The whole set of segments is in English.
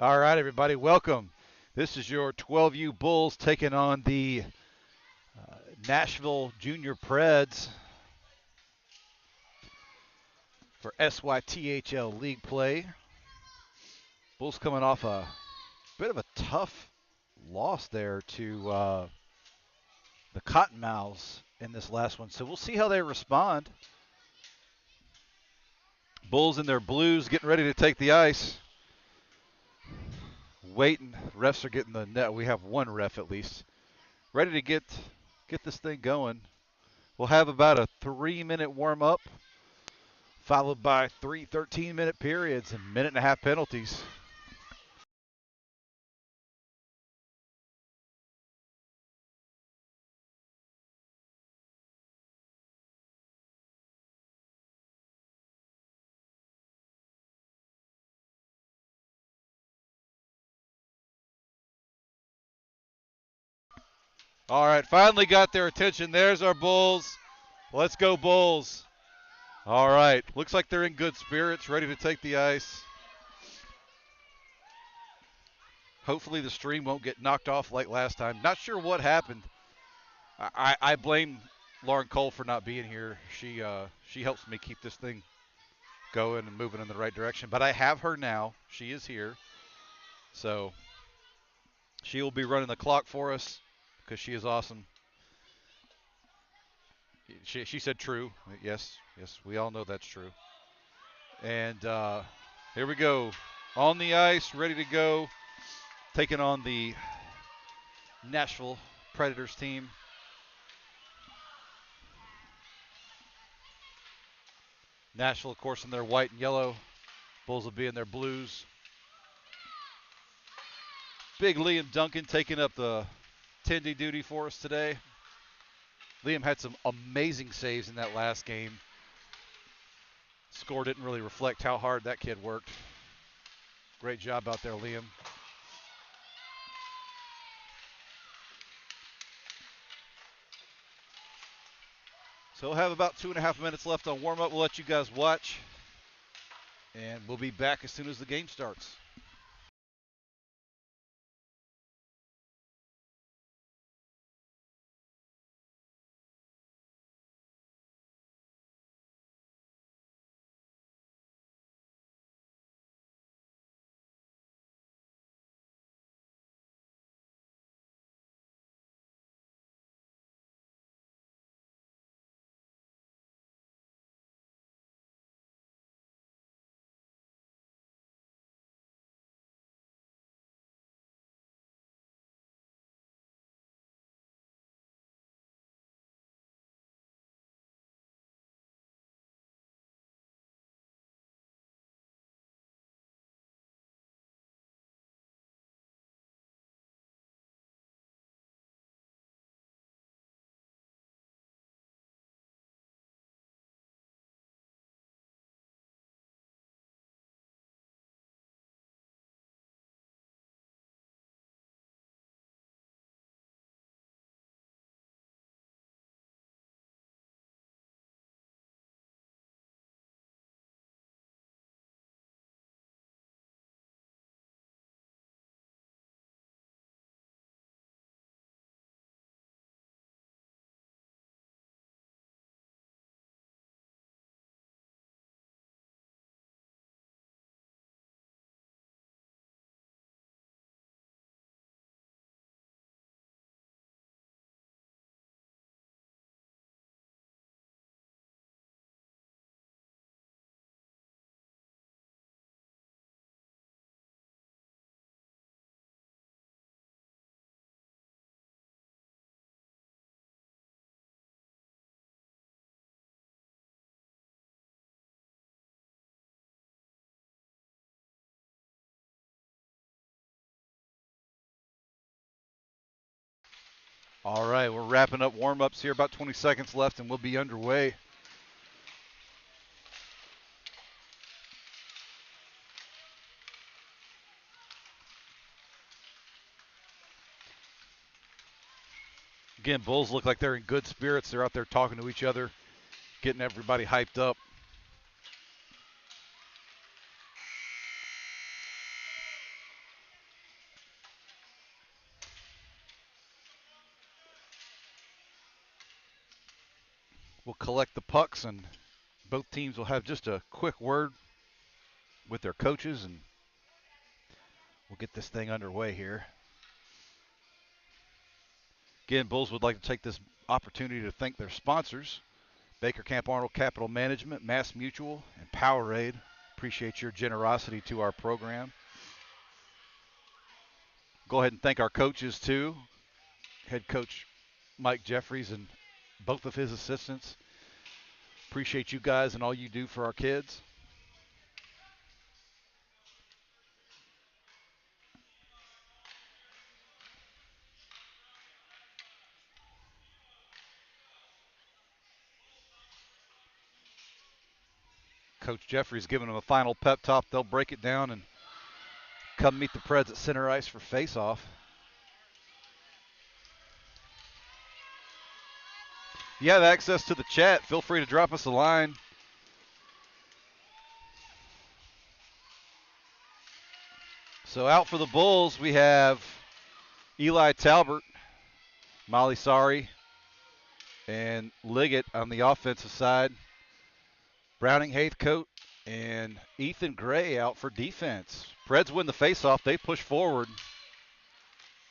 All right, everybody, welcome. This is your 12U Bulls taking on the Nashville Junior Preds for SYTHL League play. Bulls coming off a bit of a tough loss there to the Cottonmouths in this last one, so we'll see how they respond. Bulls in their blues getting ready to take the ice. Waiting. Refs are getting the net. We have one ref at least. Ready to get this thing going. We'll have about a 3-minute warm up, followed by three 13-minute periods and minute and a half penalties. All right, finally got their attention. There's our Bulls. Let's go, Bulls. All right, looks like they're in good spirits, ready to take the ice. Hopefully the stream won't get knocked off like last time. Not sure what happened. I blame Lauren Cole for not being here. She helps me keep this thing going and moving in the right direction. But I have her now. She is here. So she will be running the clock for us because she is awesome. She said true. Yes, we all know that's true. And here we go. On the ice, ready to go. Taking on the Nashville Predators team. Nashville, of course, in their white and yellow. Bulls will be in their blues. Big Liam Duncan taking up the tendy duty for us today. Liam had some amazing saves in that last game. Score didn't really reflect how hard that kid worked. Great job out there, Liam. So we'll have about 2.5 minutes left on warm-up. We'll let you guys watch. And we'll be back as soon as the game starts. All right, we're wrapping up warm-ups here. About 20 seconds left, and we'll be underway. Again, Bulls look like they're in good spirits. They're out there talking to each other, getting everybody hyped up. will collect the pucks, and both teams will have just a quick word with their coaches, and we'll get this thing underway here. Again, Bulls would like to take this opportunity to thank their sponsors, Baker Camp Arnold Capital Management, Mass Mutual, and Powerade. Appreciate your generosity to our program. Go ahead and thank our coaches, too. Head coach Mike Jeffries and both of his assistants. Appreciate you guys and all you do for our kids. Coach Jeffries giving them a final pep talk. They'll break it down and come meet the Preds at center ice for face-off. If you have access to the chat, feel free to drop us a line. So out for the Bulls, we have Eli Talbert, Molly Sari, and Liggett on the offensive side. Browning Haithcote and Ethan Gray out for defense. Preds win the faceoff. They push forward.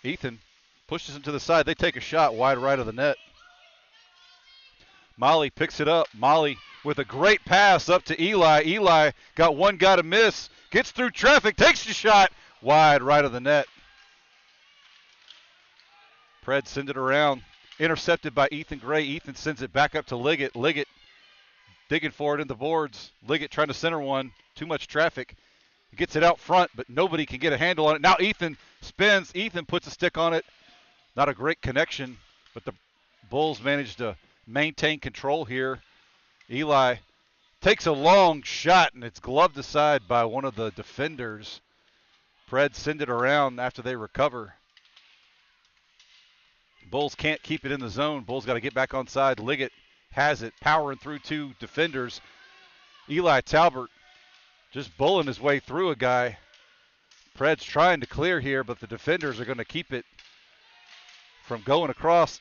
Ethan pushes him to the side. They take a shot wide right of the net. Molly picks it up. Molly with a great pass up to Eli. Eli got one guy to miss. Gets through traffic. Takes the shot wide right of the net. Preds send it around. Intercepted by Ethan Gray. Ethan sends it back up to Liggett. Liggett digging for it in the boards. Liggett trying to center one. Too much traffic. He gets it out front, but nobody can get a handle on it. Now Ethan spins. Ethan puts a stick on it. Not a great connection, but the Bulls managed to maintain control here. Eli takes a long shot, and it's gloved aside by one of the defenders. Preds send it around after they recover. Bulls can't keep it in the zone. Bulls got to get back on side. Liggett has it, powering through two defenders. Eli Talbert just bulling his way through a guy. Preds trying to clear here, but the defenders are going to keep it from going across.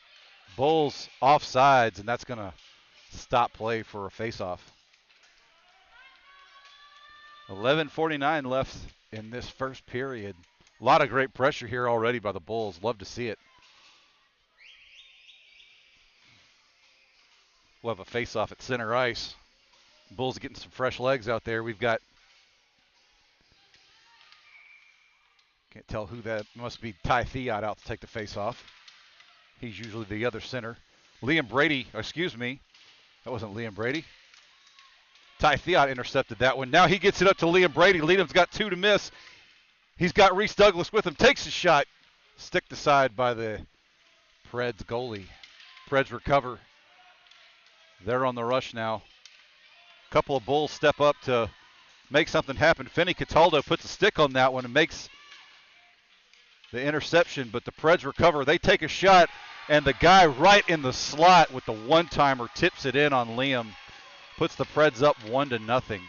Bulls offsides, and that's going to stop play for a faceoff. 11:49 left in this first period. A lot of great pressure here already by the Bulls. Love to see it. We'll have a face-off at center ice. Bulls getting some fresh legs out there. We've got, can't tell who that must be. Ty Theot out to take the face-off. He's usually the other center. Liam Brady, excuse me. That wasn't Liam Brady. Ty Theot intercepted that one. Now he gets it up to Liam Brady. Liam's got two to miss. He's got Reese Douglas with him. Takes a shot. Sticked aside by the Preds goalie. Preds recover. They're on the rush now. A couple of Bulls step up to make something happen. Finney Cataldo puts a stick on that one and makes the interception, but the Preds recover. They take a shot, and the guy right in the slot with the one-timer tips it in on Liam. Puts the Preds up 1-0.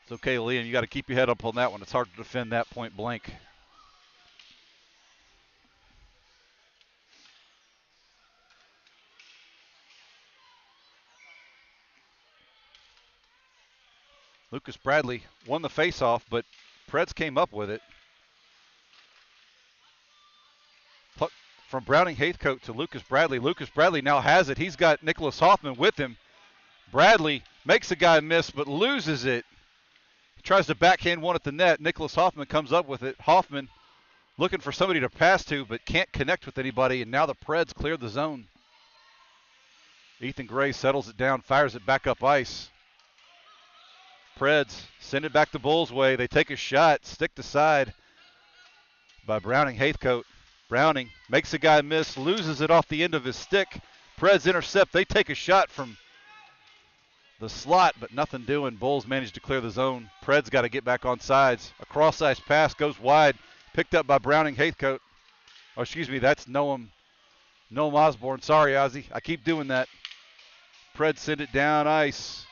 It's okay, Liam. You got to keep your head up on that one. It's hard to defend that point blank. Lucas Bradley won the faceoff, but Preds came up with it. Puck from Browning Haithcote to Lucas Bradley. Lucas Bradley now has it. He's got Nicholas Hoffman with him. Bradley makes a guy miss, but loses it. He tries to backhand one at the net. Nicholas Hoffman comes up with it. Hoffman looking for somebody to pass to, but can't connect with anybody, and now the Preds clear the zone. Ethan Gray settles it down, fires it back up ice. Preds send it back the Bulls' way. They take a shot, sticked aside by Browning Haithcote. Browning makes a guy miss, loses it off the end of his stick. Preds intercept. They take a shot from the slot, but nothing doing. Bulls manage to clear the zone. Preds got to get back on sides. A cross-ice pass goes wide, picked up by Browning Haithcote. Oh, excuse me, that's Noam Osborne. Sorry, Ozzy. I keep doing that. Preds send it down ice.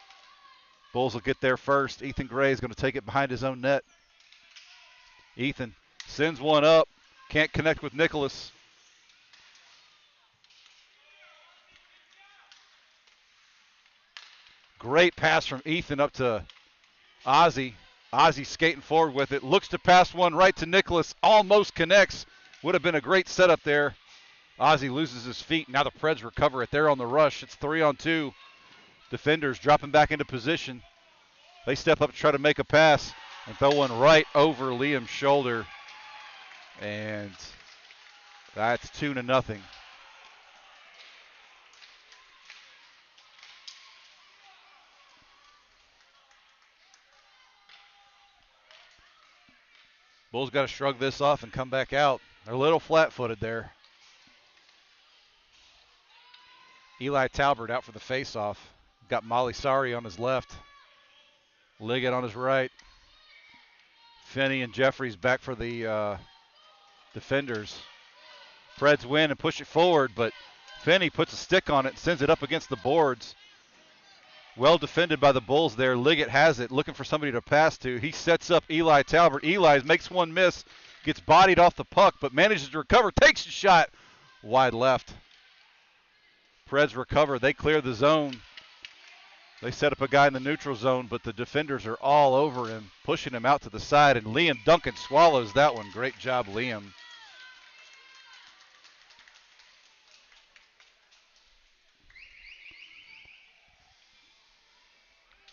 Bulls will get there first. Ethan Gray is going to take it behind his own net. Ethan Sends one up. Can't connect with Nicholas. Great pass from Ethan up to Ozzie. Ozzie skating forward with it. Looks to pass one right to Nicholas. Almost connects. Would have been a great setup there. Ozzie loses his feet. Now the Preds recover it. They're on the rush. It's 3-on-2. Defenders dropping back into position. They step up to try to make a pass and throw one right over Liam's shoulder. And that's 2-0. Bulls got to shrug this off and come back out. They're a little flat-footed there. Eli Talbert out for the face-off. Got Molly Sari on his left. Liggett on his right. Finney and Jeffries back for the defenders. Preds win and push it forward, but Finney puts a stick on it and sends it up against the boards. Well defended by the Bulls there. Liggett has it, looking for somebody to pass to. He sets up Eli Talbert. Eli makes one miss, gets bodied off the puck, but manages to recover, takes a shot wide left. Preds recover. They clear the zone. They set up a guy in the neutral zone, but the defenders are all over him, pushing him out to the side, and Liam Duncan swallows that one. Great job, Liam.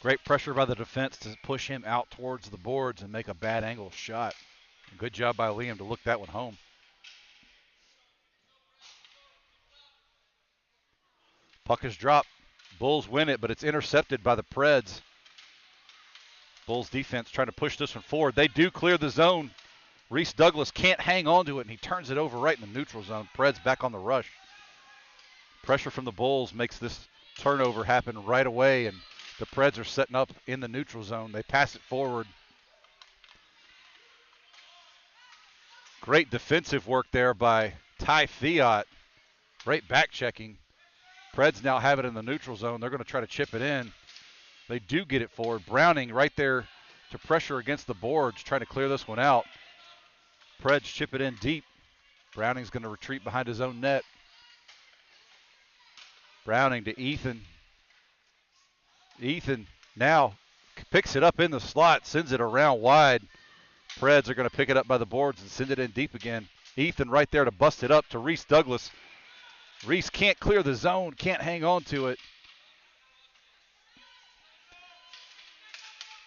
Great pressure by the defense to push him out towards the boards and make a bad angle shot. Good job by Liam to look that one home. Puck is dropped. Bulls win it, but it's intercepted by the Preds. Bulls defense trying to push this one forward. They do clear the zone. Reese Douglas can't hang on to it, and he turns it over right in the neutral zone. Preds back on the rush. Pressure from the Bulls makes this turnover happen right away, and the Preds are setting up in the neutral zone. They pass it forward. Great defensive work there by Ty Fiat. Great back checking. Preds now have it in the neutral zone. They're going to try to chip it in. They do get it forward. Browning right there to pressure against the boards, trying to clear this one out. Preds chip it in deep. Browning's going to retreat behind his own net. Browning to Ethan. Ethan now picks it up in the slot, sends it around wide. Preds are going to pick it up by the boards and send it in deep again. Ethan right there to bust it up to Reese Douglas. Reese can't clear the zone, can't hang on to it.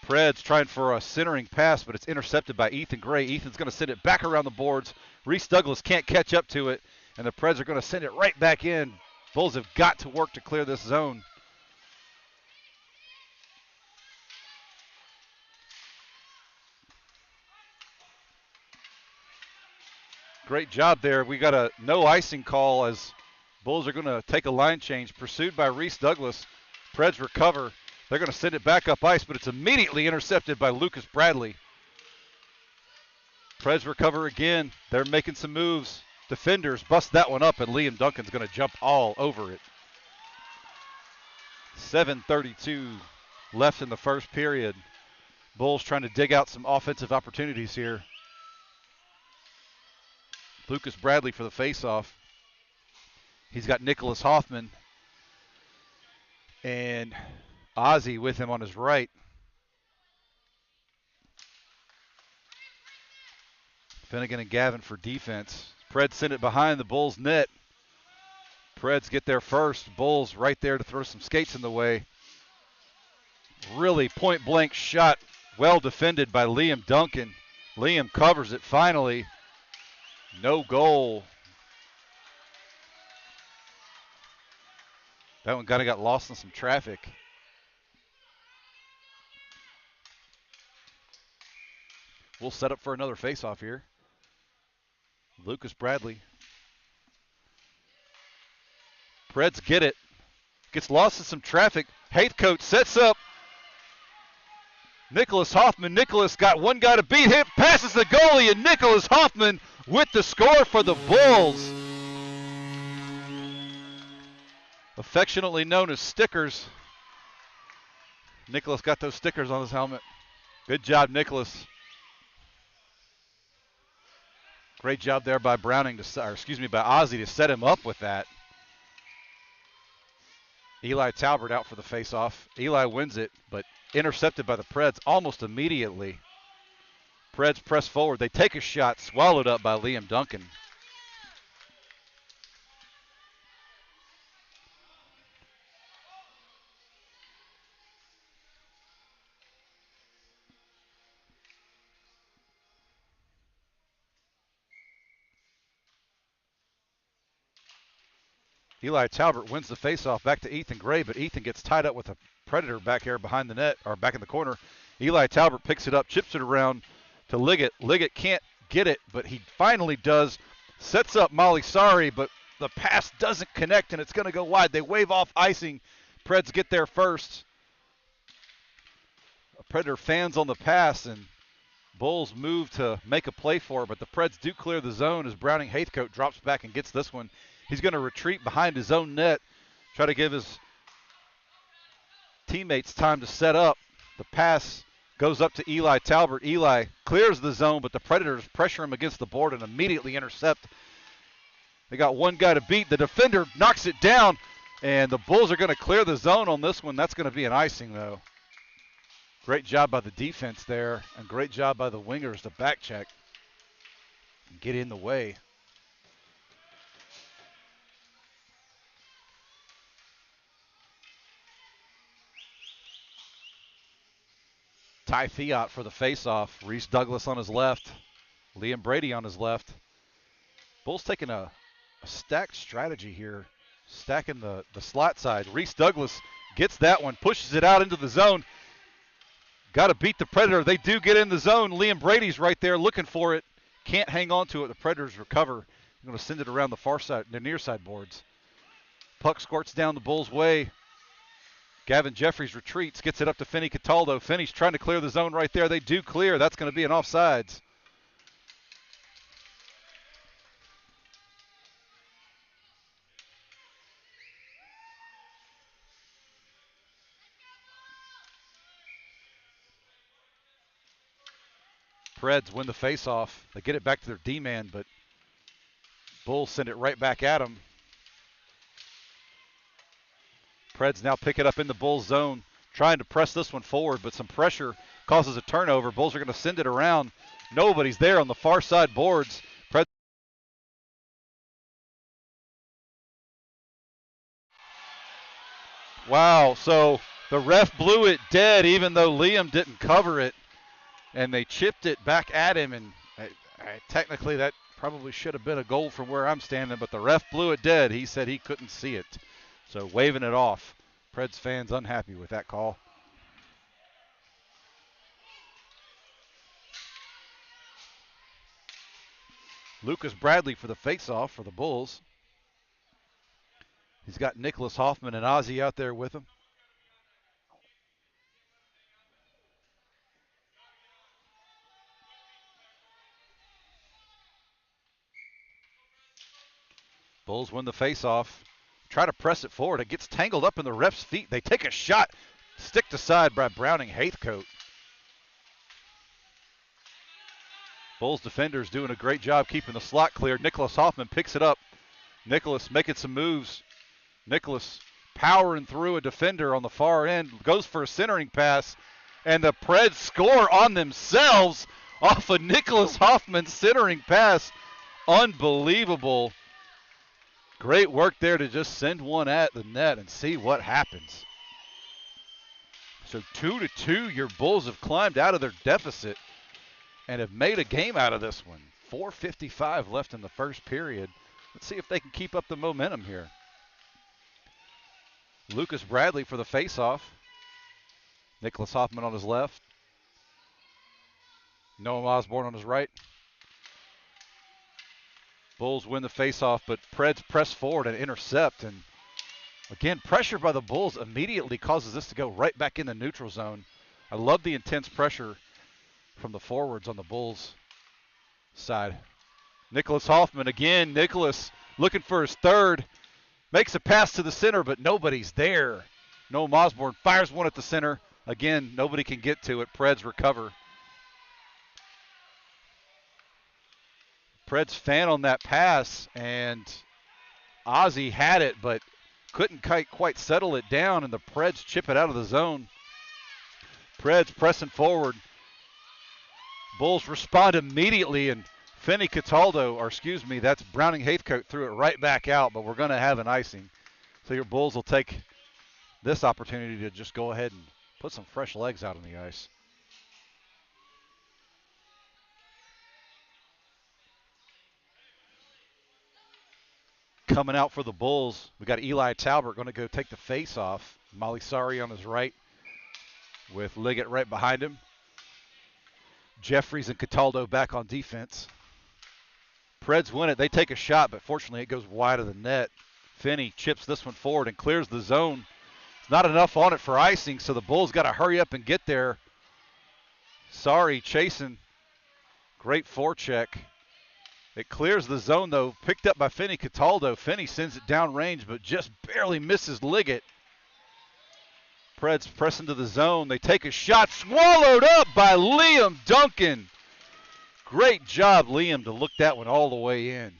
Preds trying for a centering pass, but it's intercepted by Ethan Gray. Ethan's going to send it back around the boards. Reese Douglas can't catch up to it, and the Preds are going to send it right back in. Bulls have got to work to clear this zone. Great job there. We got a no icing call as Bulls are going to take a line change. Pursued by Reese Douglas. Preds recover. They're going to send it back up ice, but it's immediately intercepted by Lucas Bradley. Preds recover again. They're making some moves. Defenders bust that one up, and Liam Duncan's going to jump all over it. 7:32 left in the first period. Bulls trying to dig out some offensive opportunities here. Lucas Bradley for the faceoff. He's got Nicholas Hoffman and Ozzie with him on his right. Finnegan and Gavin for defense. Preds send it behind the Bulls' net. Preds get there first. Bulls right there to throw some skates in the way. Really point-blank shot. Well defended by Liam Duncan. Liam covers it finally. No goal. That one kind of got lost in some traffic. We'll set up for another face-off here. Lucas Bradley. Preds get it. Gets lost in some traffic. Haithcote sets up Nicholas Hoffman. Nicholas got one guy to beat him. Passes the goalie, and Nicholas Hoffman with the score for the Bulls. Affectionately known as Stickers. Nicholas got those stickers on his helmet. Good job, Nicholas. Great job there by by Ozzie to set him up with that. Eli Talbert out for the faceoff. Eli wins it, but intercepted by the Preds almost immediately. Preds press forward. They take a shot, swallowed up by Liam Duncan. Eli Talbert wins the faceoff back to Ethan Gray, but Ethan gets tied up with a Predator back here behind the net, or back in the corner. Eli Talbert picks it up, chips it around to Liggett. Liggett can't get it, but he finally does. Sets up Molly Sari, but the pass doesn't connect, and it's going to go wide. They wave off icing. Preds get there first. Predator fans on the pass, and Bulls move to make a play for it, but the Preds do clear the zone as Browning Haithcote drops back and gets this one. He's going to retreat behind his own net, try to give his teammates time to set up. The pass goes up to Eli Talbert. Eli clears the zone, but the Predators pressure him against the board and immediately intercept. They got one guy to beat. The defender knocks it down, and the Bulls are going to clear the zone on this one. That's going to be an icing, though. Great job by the defense there, and great job by the wingers to back check and get in the way. Ty Fiat for the faceoff. Reese Douglas on his left. Liam Brady on his left. Bulls taking a stacked strategy here, stacking the slot side. Reese Douglas gets that one, pushes it out into the zone. Got to beat the Predator. They do get in the zone. Liam Brady's right there looking for it. Can't hang on to it. The Predators recover. They're going to send it around the far side, the near side boards. Puck squirts down the Bulls' way. Gavin Jeffries retreats, gets it up to Finney Cataldo. Finney's trying to clear the zone right there. They do clear. That's going to be an offsides. Preds win the faceoff. They get it back to their D-man, but Bulls send it right back at them. Preds now pick it up in the Bulls zone, trying to press this one forward, but some pressure causes a turnover. Bulls are going to send it around. Nobody's there on the far side boards. Preds. Wow, so the ref blew it dead even though Liam didn't cover it, and they chipped it back at him, and technically that probably should have been a goal from where I'm standing, but the ref blew it dead. He said he couldn't see it. So waving it off. Preds fans unhappy with that call. Lucas Bradley for the faceoff for the Bulls. He's got Nicholas Hoffman and Ozzie out there with him. Bulls win the faceoff. Try to press it forward. It gets tangled up in the ref's feet. They take a shot. Stick to side by Browning Haithcote. Bulls defenders doing a great job keeping the slot clear. Nicholas Hoffman picks it up. Nicholas making some moves. Nicholas powering through a defender on the far end. Goes for a centering pass. And the Preds score on themselves off of Nicholas Hoffman's centering pass. Unbelievable. Great work there to just send one at the net and see what happens. So 2-2, your Bulls have climbed out of their deficit and have made a game out of this one. 4:55 left in the first period. Let's see if they can keep up the momentum here. Lucas Bradley for the faceoff. Nicholas Hoffman on his left. Noam Osborne on his right. Bulls win the faceoff, but Preds press forward and intercept. And again, pressure by the Bulls immediately causes this to go right back in the neutral zone. I love the intense pressure from the forwards on the Bulls side. Nicholas Hoffman again. Nicholas looking for his third. Makes a pass to the center, but nobody's there. Noam Osborne fires one at the center. Again, nobody can get to it. Preds recover. Preds fan on that pass, and Ozzy had it, but couldn't quite settle it down, and the Preds chip it out of the zone. Preds pressing forward. Bulls respond immediately, and Finney Cataldo, or excuse me, that's Browning Heathcote, threw it right back out, but we're going to have an icing. So your Bulls will take this opportunity to just go ahead and put some fresh legs out on the ice. Coming out for the Bulls, we got Eli Talbert going to go take the face off. Molly Sari on his right with Liggett right behind him. Jeffries and Cataldo back on defense. Preds win it. They take a shot, but fortunately it goes wide of the net. Finney chips this one forward and clears the zone. It's not enough on it for icing, so the Bulls got to hurry up and get there. Sari chasing. Great forecheck. It clears the zone, though. Picked up by Finney Cataldo. Finney sends it downrange, but just barely misses Liggett. Preds press into the zone. They take a shot. Swallowed up by Liam Duncan. Great job, Liam, to look that one all the way in.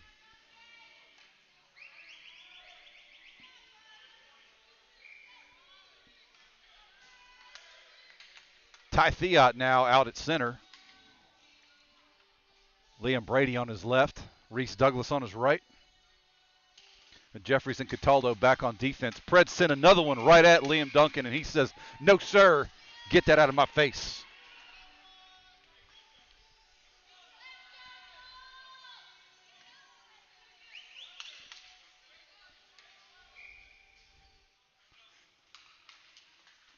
Ty Theot now out at center. Liam Brady on his left. Reese Douglas on his right. And Jeffries and Cataldo back on defense. Preds sent another one right at Liam Duncan, and he says, "No, sir. Get that out of my face."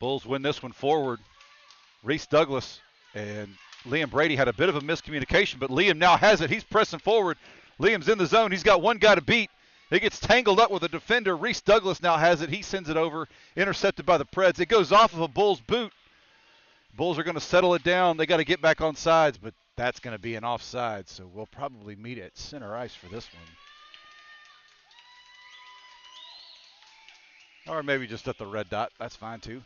Bulls win this one forward. Reese Douglas and Liam Brady had a bit of a miscommunication, but Liam now has it. He's pressing forward. Liam's in the zone. He's got one guy to beat. It gets tangled up with a defender. Reese Douglas now has it. He sends it over, intercepted by the Preds. It goes off of a Bulls boot. Bulls are going to settle it down. They got to get back on sides, but that's going to be an offside, so we'll probably meet at center ice for this one. Or maybe just at the red dot. That's fine, too.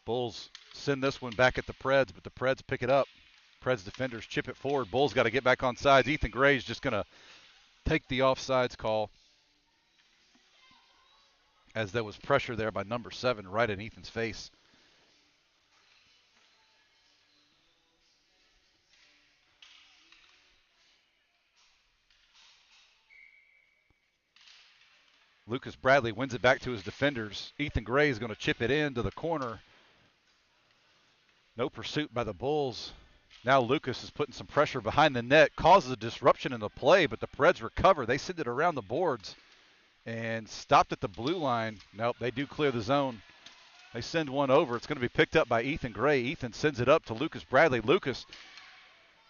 Bulls send this one back at the Preds, but the Preds pick it up. Preds defenders chip it forward. Bulls got to get back on sides. Ethan Gray's just going to take the offsides call, as there was pressure there by number 7 right in Ethan's face. Lucas Bradley wins it back to his defenders. Ethan Gray is going to chip it into the corner. No pursuit by the Bulls. Now Lucas is putting some pressure behind the net, causes a disruption in the play, but the Preds recover. They send it around the boards and stopped at the blue line. Nope, they do clear the zone. They send one over. It's going to be picked up by Ethan Gray. Ethan sends it up to Lucas Bradley. Lucas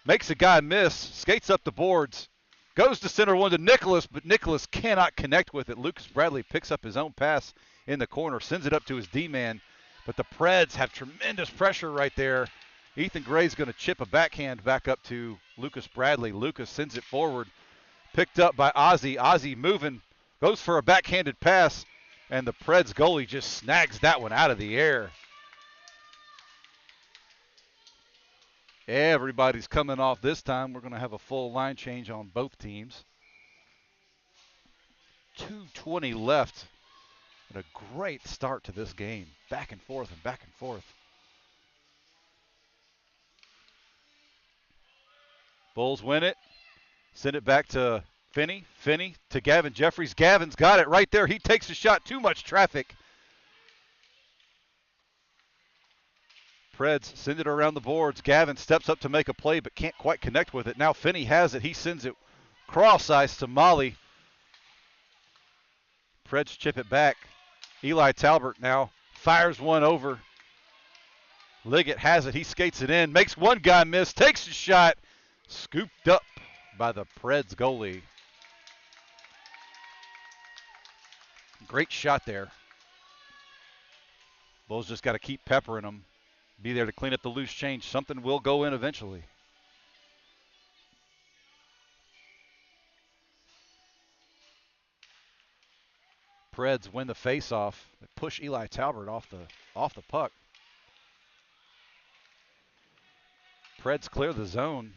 makes a guy miss, skates up the boards, goes to center one to Nicholas, but Nicholas cannot connect with it. Lucas Bradley picks up his own pass in the corner, sends it up to his D-man, but the Preds have tremendous pressure right there. Ethan Gray's going to chip a backhand back up to Lucas Bradley. Lucas sends it forward, picked up by Ozzy. Ozzy moving, goes for a backhanded pass, and the Preds goalie just snags that one out of the air. Everybody's coming off this time. We're going to have a full line change on both teams. 2:20 left. And a great start to this game. Back and forth and back and forth. Bulls win it. Send it back to Finney. Finney to Gavin Jeffries. Gavin's got it right there. He takes a shot. Too much traffic. Preds send it around the boards. Gavin steps up to make a play but can't quite connect with it. Now Finney has it. He sends it cross ice to Molly. Preds chip it back. Eli Talbert now fires one over. Liggett has it. He skates it in. Makes one guy miss. Takes a shot. Scooped up by the Preds goalie. Great shot there. Bulls just got to keep peppering them. Be there to clean up the loose change. Something will go in eventually. Preds win the face-off. They push Eli Talbert off the puck. Preds clear the zone.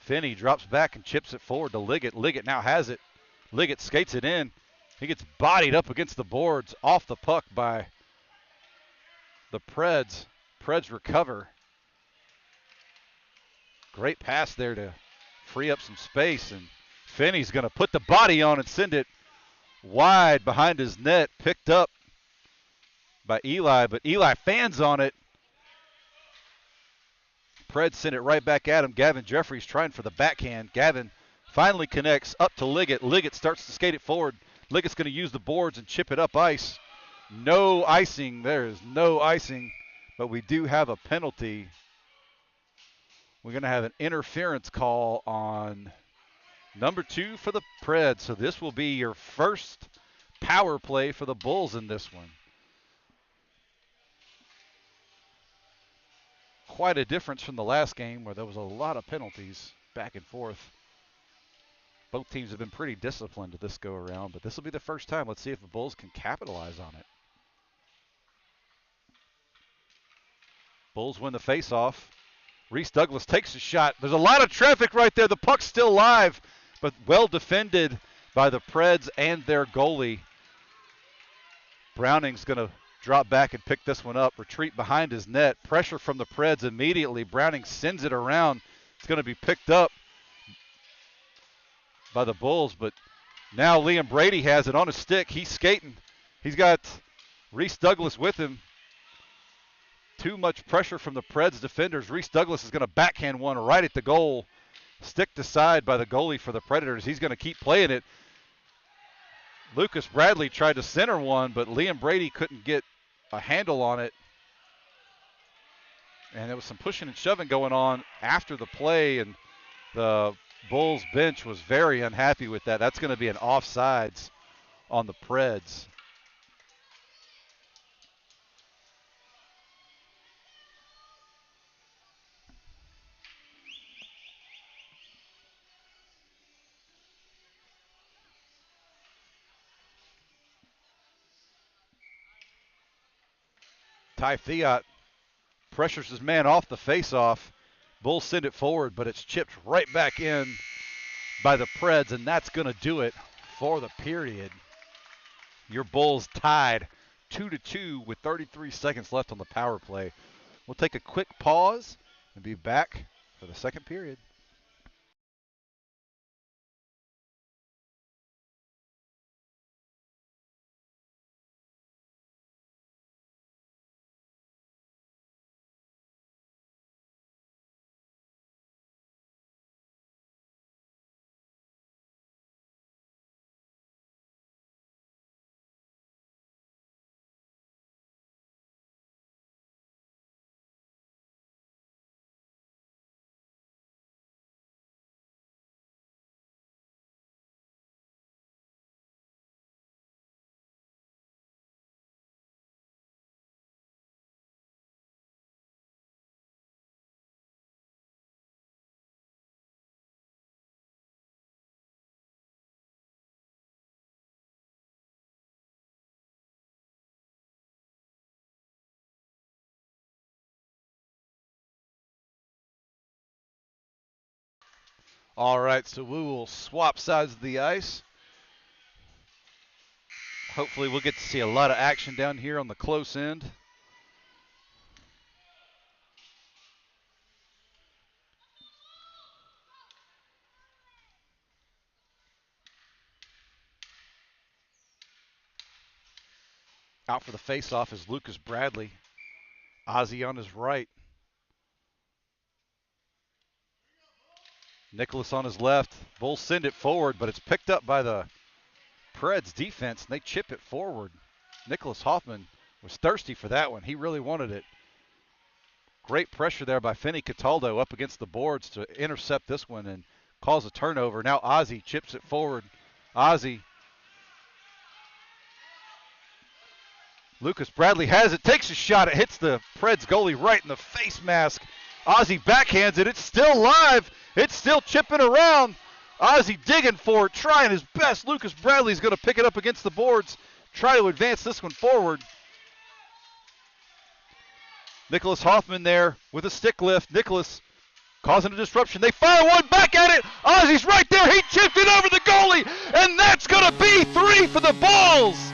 Finney drops back and chips it forward to Liggett. Liggett now has it. Liggett skates it in. He gets bodied up against the boards, off the puck by the Preds. Preds recover. Great pass there to free up some space, and Finney's going to put the body on and send it wide behind his net. Picked up by Eli, but Eli fans on it. Preds send it right back at him. Gavin Jeffries trying for the backhand. Gavin finally connects up to Liggett. Liggett starts to skate it forward. Liggett's going to use the boards and chip it up ice. No icing. There is no icing, but we do have a penalty. We're going to have an interference call on number 2 for the Preds. So this will be your first power play for the Bulls in this one. Quite a difference from the last game where there was a lot of penalties back and forth. Both teams have been pretty disciplined this go around, but this will be the first time. Let's see if the Bulls can capitalize on it. Bulls win the face-off. Reese Douglas takes a shot. There's a lot of traffic right there. The puck's still live, but well defended by the Preds and their goalie. Browning's going to drop back and pick this one up. Retreat behind his net. Pressure from the Preds immediately. Browning sends it around. It's going to be picked up by the Bulls, but now Liam Brady has it on his stick. He's skating. He's got Reese Douglas with him. Too much pressure from the Preds defenders. Reese Douglas is going to backhand one right at the goal. Sticked aside by the goalie for the Predators. He's going to keep playing it. Lucas Bradley tried to center one, but Liam Brady couldn't get a handle on it. And there was some pushing and shoving going on after the play, and the Bulls bench was very unhappy with that. That's going to be an offsides on the Preds. Ty Fiat pressures his man off the face-off. Bulls send it forward, but it's chipped right back in by the Preds, and that's going to do it for the period. Your Bulls tied 2-2 with 33 seconds left on the power play. We'll take a quick pause and be back for the second period. All right, so we will swap sides of the ice. Hopefully we'll get to see a lot of action down here on the close end. Out for the faceoff is Lucas Bradley. Ozzie on his right. Nicholas on his left. Bulls send it forward, but it's picked up by the Preds defense, and they chip it forward. Nicholas Hoffman was thirsty for that one. He really wanted it. Great pressure there by Finney Cataldo up against the boards to intercept this one and cause a turnover. Now Ozzie chips it forward. Ozzie. Lucas Bradley has it, takes a shot. It hits the Preds goalie right in the face mask. Ozzie backhands it. It's still live. It's still chipping around. Ozzie digging for it, trying his best. Lucas Bradley's going to pick it up against the boards, try to advance this one forward. Nicholas Hoffman there with a stick lift. Nicholas causing a disruption. They fire one back at it. Ozzy's right there. He chipped it over the goalie, and that's going to be 3 for the Bulls.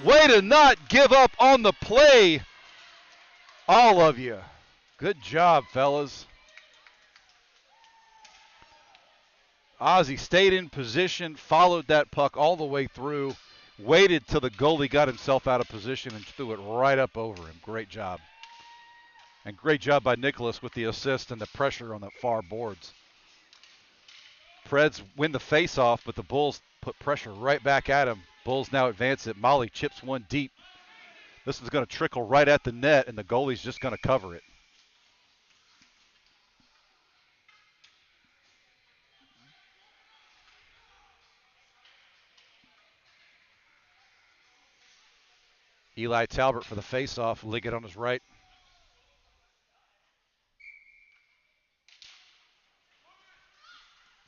Way to not give up on the play, all of you. Good job, fellas. Ozzy stayed in position, followed that puck all the way through, waited till the goalie got himself out of position and threw it right up over him. Great job. And great job by Nicholas with the assist and the pressure on the far boards. Preds win the face-off, but the Bulls put pressure right back at him. Bulls now advance it. Molly chips one deep. This one's going to trickle right at the net, and the goalie's just going to cover it. Eli Talbert for the face-off. Liggett on his right.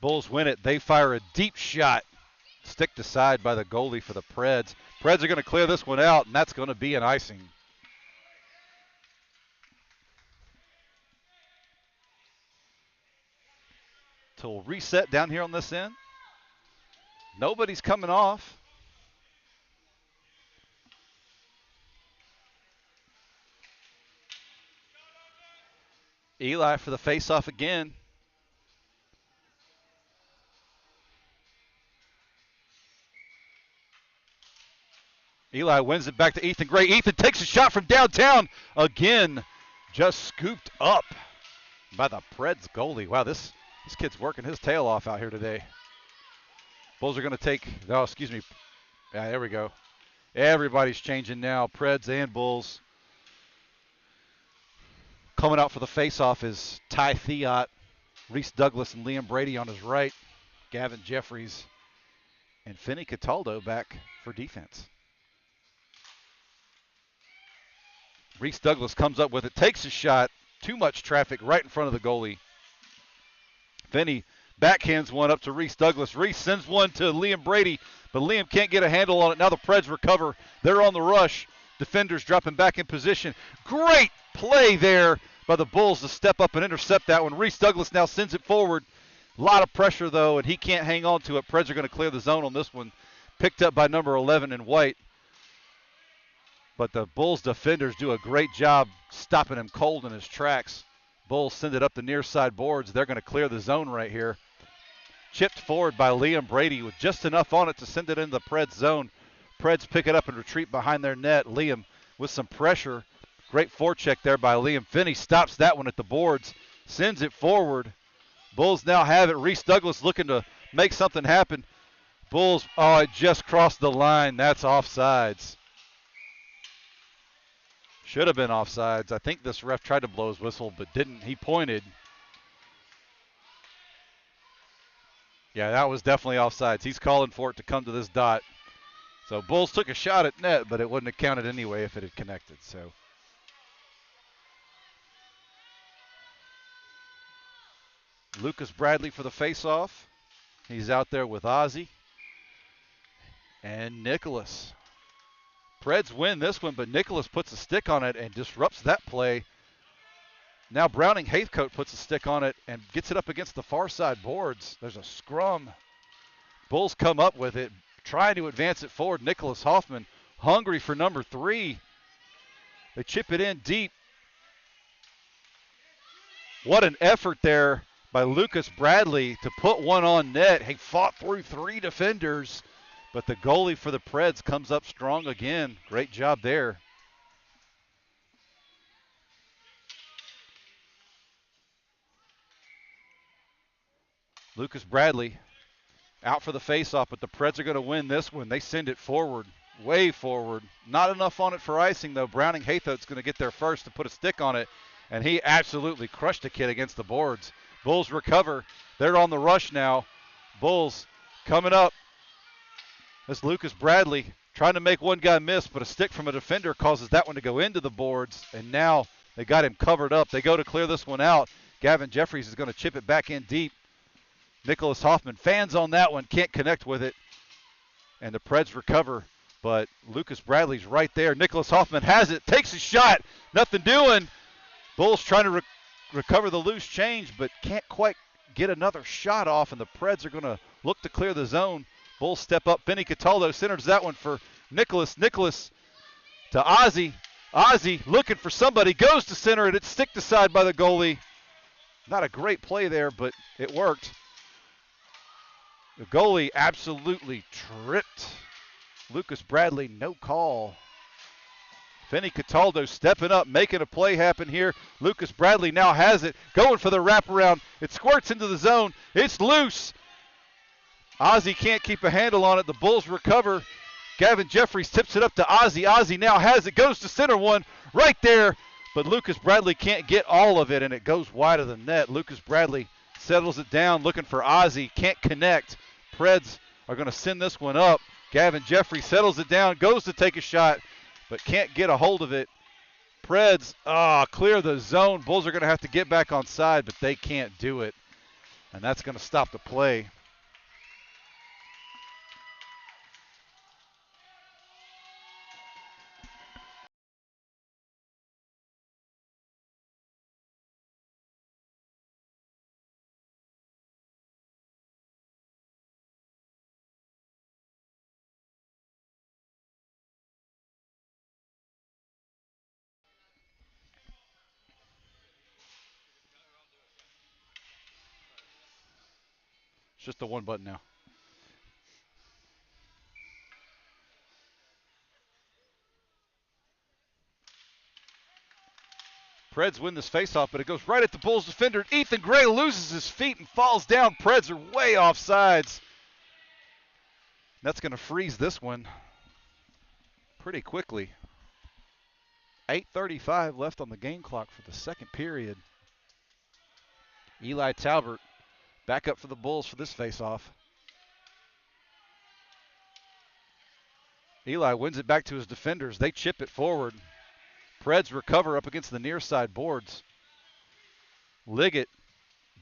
Bulls win it. They fire a deep shot. Sticked aside by the goalie for the Preds. Preds are going to clear this one out, and that's going to be an icing. Till reset down here on this end. Nobody's coming off. Eli for the face-off again. Eli wins it back to Ethan Gray. Ethan takes a shot from downtown. Again, just scooped up by the Preds goalie. Wow, this kid's working his tail off out here today. Bulls are going to take, oh, excuse me. Yeah, there we go. Everybody's changing now, Preds and Bulls. Coming out for the face-off is Ty Theot, Reese Douglas, and Liam Brady on his right. Gavin Jeffries and Finney Cataldo back for defense. Reese Douglas comes up with it, takes a shot. Too much traffic right in front of the goalie. Finney backhands one up to Reese Douglas. Reese sends one to Liam Brady, but Liam can't get a handle on it. Now the Preds recover. They're on the rush. Defenders dropping back in position. Great play there by the Bulls to step up and intercept that one. Reese Douglas now sends it forward. A lot of pressure, though, and he can't hang on to it. Preds are going to clear the zone on this one. Picked up by number 11 in white. But the Bulls defenders do a great job stopping him cold in his tracks. Bulls send it up the near side boards. They're going to clear the zone right here. Chipped forward by Liam Brady with just enough on it to send it into the Preds zone. Preds pick it up and retreat behind their net. Liam with some pressure. Great forecheck there by Liam. Finney stops that one at the boards. Sends it forward. Bulls now have it. Reese Douglas looking to make something happen. Bulls, oh, it just crossed the line. That's offsides. Should have been offsides. I think this ref tried to blow his whistle, but didn't. He pointed. Yeah, that was definitely offsides. He's calling for it to come to this dot. So Bulls took a shot at net, but it wouldn't have counted anyway if it had connected. So Lucas Bradley for the faceoff. He's out there with Ozzy and Nicholas. Preds win this one, but Nicholas puts a stick on it and disrupts that play. Now Browning Haithcote puts a stick on it and gets it up against the far side boards. There's a scrum. Bulls come up with it, trying to advance it forward. Nicholas Hoffman hungry for number 3. They chip it in deep. What an effort there by Lucas Bradley to put one on net. He fought through 3 defenders. But the goalie for the Preds comes up strong again. Great job there. Lucas Bradley out for the faceoff, but the Preds are going to win this one. They send it forward, way forward. Not enough on it for icing, though. Browning Haithcote's going to get there first to put a stick on it, and he absolutely crushed the kid against the boards. Bulls recover. They're on the rush now. Bulls coming up. That's Lucas Bradley trying to make one guy miss, but a stick from a defender causes that one to go into the boards, and now they got him covered up. They go to clear this one out. Gavin Jeffries is going to chip it back in deep. Nicholas Hoffman fans on that one, can't connect with it, and the Preds recover, but Lucas Bradley's right there. Nicholas Hoffman has it, takes a shot, nothing doing. Bulls trying to recover the loose change, but can't quite get another shot off, and the Preds are going to look to clear the zone. Bulls step up. Finney Cataldo centers that one for Nicholas. Nicholas to Ozzie. Ozzie looking for somebody, goes to center, and it's sticked aside by the goalie. Not a great play there, but it worked. The goalie absolutely tripped Lucas Bradley, no call. Finney Cataldo stepping up, making a play happen here. Lucas Bradley now has it, going for the wraparound. It squirts into the zone. It's loose. Ozzie can't keep a handle on it. The Bulls recover. Gavin Jeffries tips it up to Ozzie. Ozzie now has it, goes to center one right there. But Lucas Bradley can't get all of it, and it goes wide of the net. Lucas Bradley settles it down, looking for Ozzie. Can't connect. Preds are going to send this one up. Gavin Jeffries settles it down, goes to take a shot, but can't get a hold of it. Preds, clear the zone. Bulls are going to have to get back on side, but they can't do it. And that's going to stop the play. It's just the one button now. Preds win this faceoff, but it goes right at the Bulls defender. Ethan Gray loses his feet and falls down. Preds are way off sides. That's going to freeze this one pretty quickly. 8:35 left on the game clock for the second period. Eli Talbert back up for the Bulls for this faceoff. Eli wins it back to his defenders. They chip it forward. Preds recover up against the near side boards. Liggett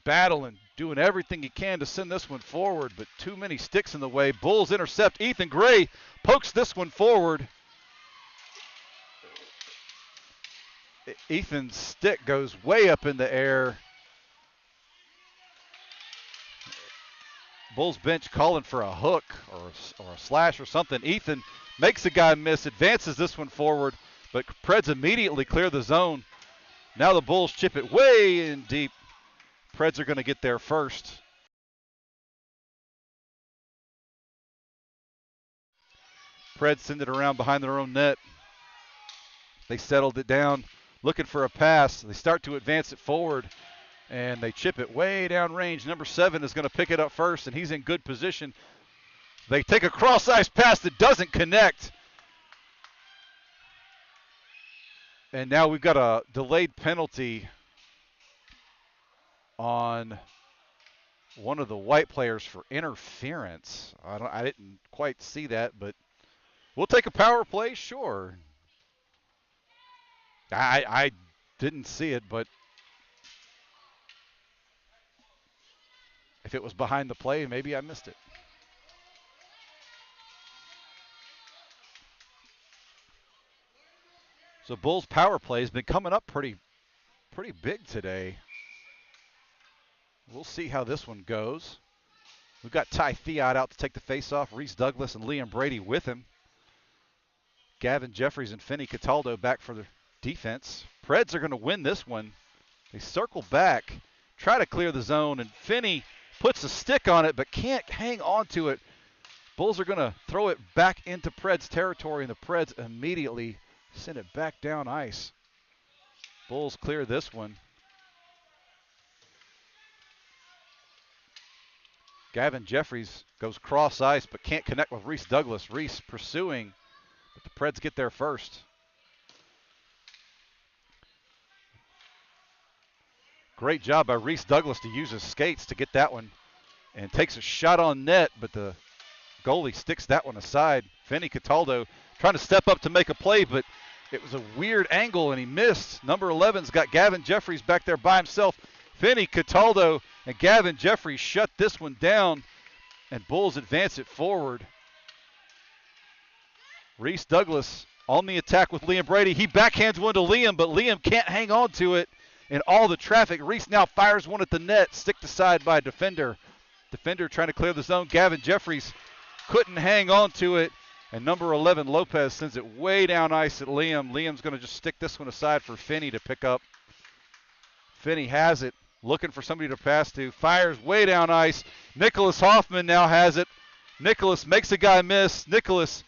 battling, doing everything he can to send this one forward, but too many sticks in the way. Bulls intercept. Ethan Gray pokes this one forward. Ethan's stick goes way up in the air. Bulls bench calling for a hook or a slash or something. Ethan makes the guy miss, advances this one forward, but Preds immediately clear the zone. Now the Bulls chip it way in deep. Preds are going to get there first. Preds send it around behind their own net. They settled it down, looking for a pass. They start to advance it forward, and they chip it way down range. Number 7 is going to pick it up first, and he's in good position. They take a cross-ice pass that doesn't connect. And now we've got a delayed penalty on one of the white players for interference. I didn't quite see that, but we'll take a power play, sure. I didn't see it, but if it was behind the play, maybe I missed it. So Bulls power play has been coming up pretty big today. We'll see how this one goes. We've got Ty Fiat out to take the faceoff. Reese Douglas and Liam Brady with him. Gavin Jeffries and Finney Cataldo back for the defense. Preds are going to win this one. They circle back, try to clear the zone, and Finney puts a stick on it but can't hang on to it. Bulls are going to throw it back into Preds territory, and the Preds immediately send it back down ice. Bulls clear this one. Gavin Jeffries goes cross ice but can't connect with Reese Douglas. Reese pursuing, but the Preds get there first. Great job by Reese Douglas to use his skates to get that one, and takes a shot on net, but the goalie sticks that one aside. Finney Cataldo trying to step up to make a play, but it was a weird angle and he missed. Number 11's got Gavin Jeffries back there by himself. Finney Cataldo and Gavin Jeffries shut this one down, and Bulls advance it forward. Reese Douglas on the attack with Liam Brady. He backhands one to Liam, but Liam can't hang on to it. in all the traffic. Reese now fires one at the net, stick to side by defender. Defender trying to clear the zone. Gavin Jeffries couldn't hang on to it. And number 11, Lopez, sends it way down ice at Liam. Liam's going to just stick this one aside for Finney to pick up. Finney has it, looking for somebody to pass to. Fires way down ice. Nicholas Hoffman now has it. Nicholas makes a guy miss. Nicholas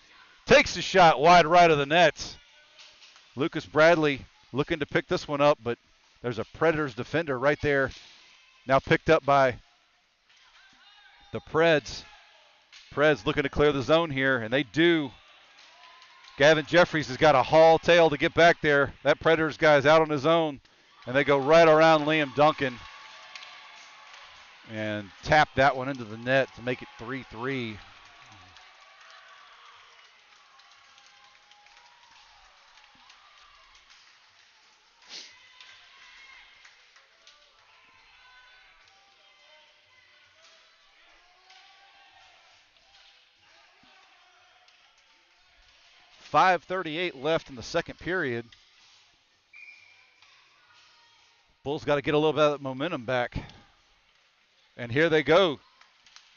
takes a shot wide right of the net. Lucas Bradley looking to pick this one up, but there's a Predators defender right there. Now picked up by the Preds. Preds looking to clear the zone here, and they do. Gavin Jeffries has got a haul tail to get back there. That Predators guy is out on his own, and they go right around Liam Duncan and tap that one into the net to make it 3-3. .538 left in the second period. Bulls got to get a little bit of that momentum back. And here they go.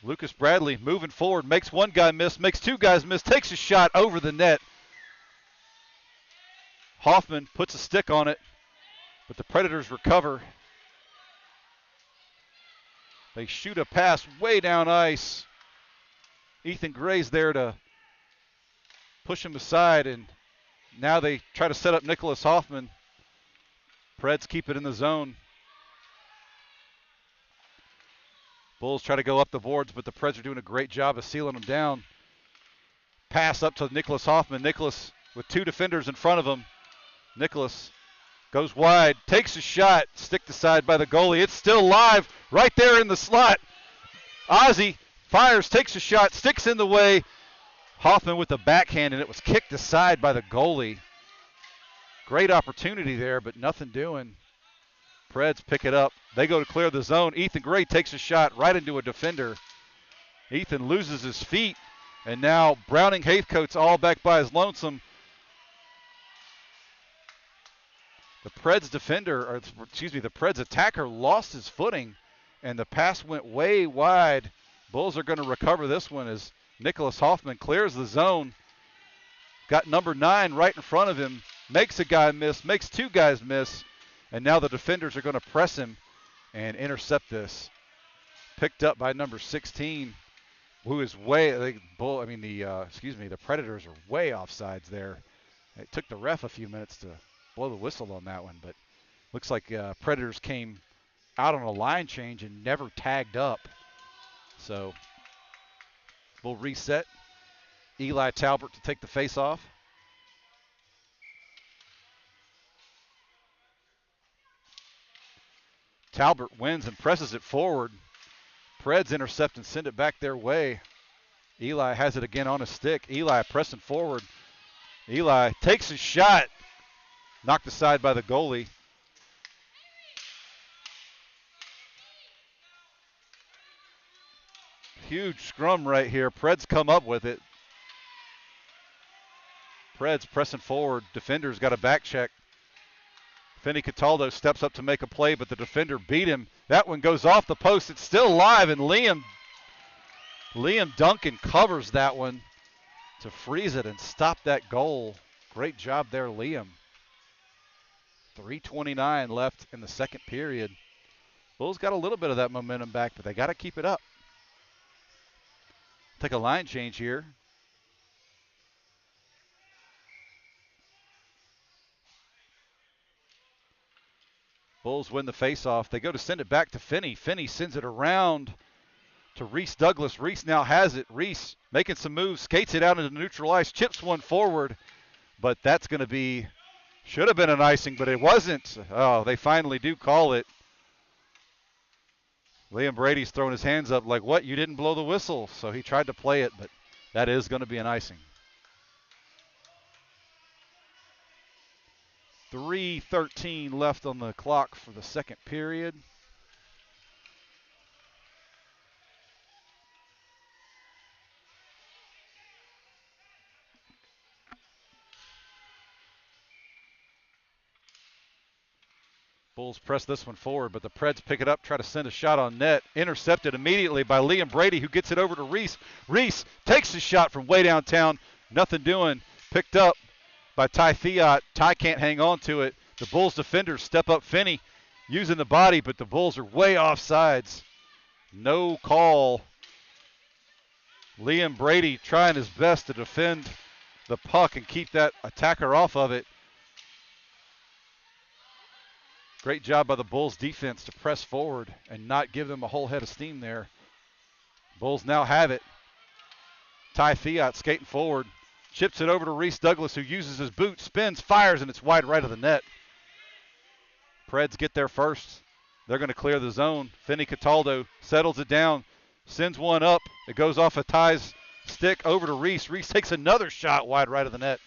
Lucas Bradley moving forward, makes one guy miss, makes two guys miss, takes a shot over the net. Hoffman puts a stick on it, but the Predators recover. They shoot a pass way down ice. Ethan Gray's there to push him aside, and now they try to set up Nicholas Hoffman. Preds keep it in the zone. Bulls try to go up the boards, but the Preds are doing a great job of sealing them down. Pass up to Nicholas Hoffman. Nicholas with two defenders in front of him. Nicholas goes wide, takes a shot, sticked aside by the goalie. It's still live right there in the slot. Ozzie fires, takes a shot, sticks in the way. Hoffman with the backhand, and it was kicked aside by the goalie. Great opportunity there, but nothing doing. Preds pick it up. They go to clear the zone. Ethan Gray takes a shot right into a defender. Ethan loses his feet, and now Browning Haithcote's all back by his lonesome. The Preds the Preds attacker lost his footing, and the pass went way wide. Bulls are going to recover this one as Nicholas Hoffman clears the zone. Got number 9 right in front of him. Makes a guy miss, makes two guys miss, and now the defenders are going to press him and intercept this. Picked up by number 16, who is the Predators are way offsides there. It took the ref a few minutes to blow the whistle on that one, but looks like Predators came out on a line change and never tagged up. So we'll reset. Eli Talbert to take the face off. Talbert wins and presses it forward. Preds intercept and send it back their way. Eli has it again on a stick. Eli pressing forward. Eli takes a shot. Knocked aside by the goalie. Huge scrum right here. Preds come up with it. Preds pressing forward. Defender's got a back check. Finney Cataldo steps up to make a play, but the defender beat him. That one goes off the post. It's still live, and Liam Duncan covers that one to freeze it and stop that goal. Great job there, Liam. 3:29 left in the second period. Bulls got a little bit of that momentum back, but they got to keep it up. Take a line change here. Bulls win the faceoff. They go to send it back to Finney. Finney sends it around to Reese Douglas. Reese now has it. Reese making some moves, skates it out into neutral ice, chips one forward, but that's going to be, should have been an icing, but it wasn't. Oh, they finally do call it. Liam Brady's throwing his hands up like, what, you didn't blow the whistle? So he tried to play it, but that is going to be an icing. 3:13 left on the clock for the second period. Bulls press this one forward, but the Preds pick it up, try to send a shot on net. Intercepted immediately by Liam Brady, who gets it over to Reese. Reese takes his shot from way downtown. Nothing doing. Picked up by Ty Fiat. Ty can't hang on to it. The Bulls defenders step up Finney using the body, but the Bulls are way off sides. No call. Liam Brady trying his best to defend the puck and keep that attacker off of it. Great job by the Bulls defense to press forward and not give them a whole head of steam there. Bulls now have it. Ty Fiat skating forward. Chips it over to Reese Douglas, who uses his boot, spins, fires, and it's wide right of the net. Preds get there first. They're going to clear the zone. Finney Cataldo settles it down, sends one up. It goes off of Ty's stick over to Reese. Reese takes another shot wide right of the net.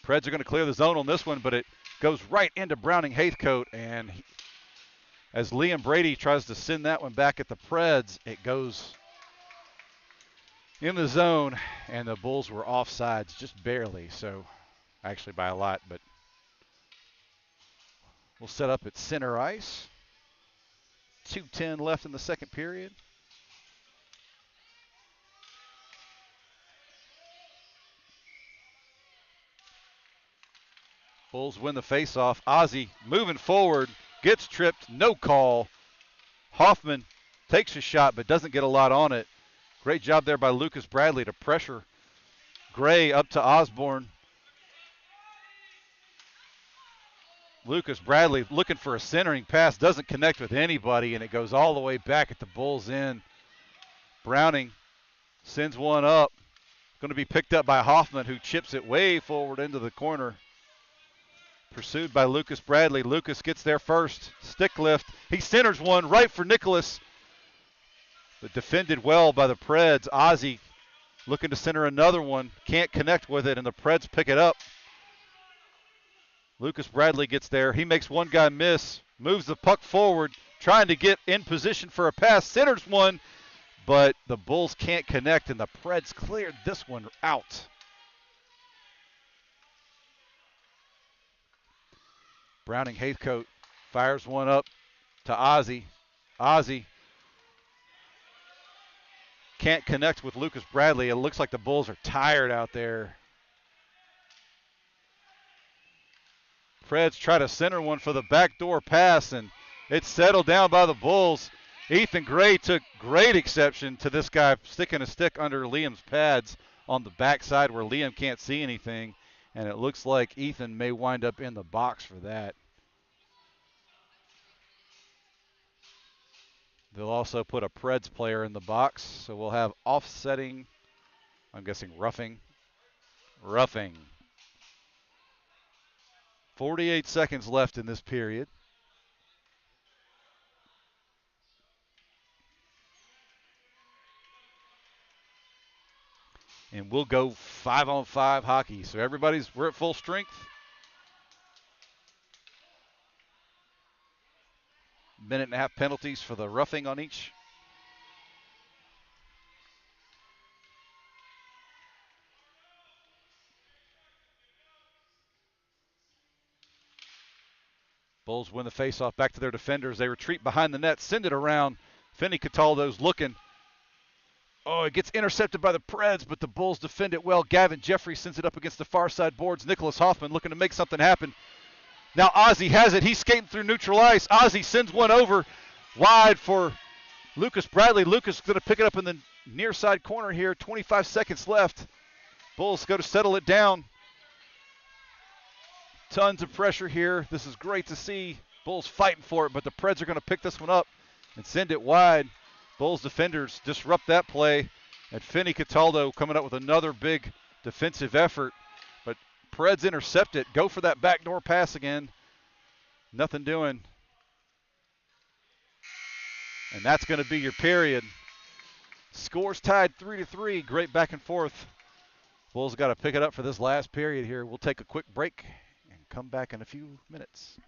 Preds are going to clear the zone on this one, but it goes right into Browning Haithcote, and as Liam Brady tries to send that one back at the Preds, it goes in the zone, and the Bulls were offsides just barely, so actually by a lot, but we'll set up at center ice. 2:10 left in the second period. Bulls win the faceoff. Ozzie moving forward, gets tripped, no call. Hoffman takes a shot but doesn't get a lot on it. Great job there by Lucas Bradley to pressure Gray up to Osborne. Lucas Bradley looking for a centering pass, doesn't connect with anybody, and it goes all the way back at the Bulls' end. Browning sends one up. Going to be picked up by Hoffman, who chips it way forward into the corner. Pursued by Lucas Bradley. Lucas gets there first. Stick lift. He centers one right for Nicholas, but defended well by the Preds. Ozzie looking to center another one. Can't connect with it, and the Preds pick it up. Lucas Bradley gets there. He makes one guy miss. Moves the puck forward, trying to get in position for a pass. Centers one, but the Bulls can't connect, and the Preds cleared this one out. Browning Haithcote fires one up to Ozzie. Ozzie can't connect with Lucas Bradley. It looks like the Bulls are tired out there. Preds try to center one for the backdoor pass, and it's settled down by the Bulls. Ethan Gray took great exception to this guy sticking a stick under Liam's pads on the backside where Liam can't see anything, and it looks like Ethan may wind up in the box for that. They'll also put a Preds player in the box, so we'll have offsetting, I'm guessing roughing. 48 seconds left in this period. And we'll go 5-on-5 hockey. So we're at full strength. Minute and a half penalties for the roughing on each. Bulls win the faceoff back to their defenders. They retreat behind the net, send it around. Finney Cataldo's looking. Oh, it gets intercepted by the Preds, but the Bulls defend it well. Gavin Jeffrey sends it up against the far side boards. Nicholas Hoffman looking to make something happen. Now Ozzie has it. He's skating through neutral ice. Ozzie sends one over wide for Lucas Bradley. Lucas is going to pick it up in the near side corner here. 25 seconds left. Bulls go to settle it down. Tons of pressure here. This is great to see. Bulls fighting for it, but the Preds are going to pick this one up and send it wide. Bulls defenders disrupt that play, and Finney Cataldo coming up with another big defensive effort. But Preds intercept it. Go for that backdoor pass again. Nothing doing. And that's going to be your period. Scores tied 3-3. Great back and forth. Bulls got to pick it up for this last period here. We'll take a quick break and come back in a few minutes.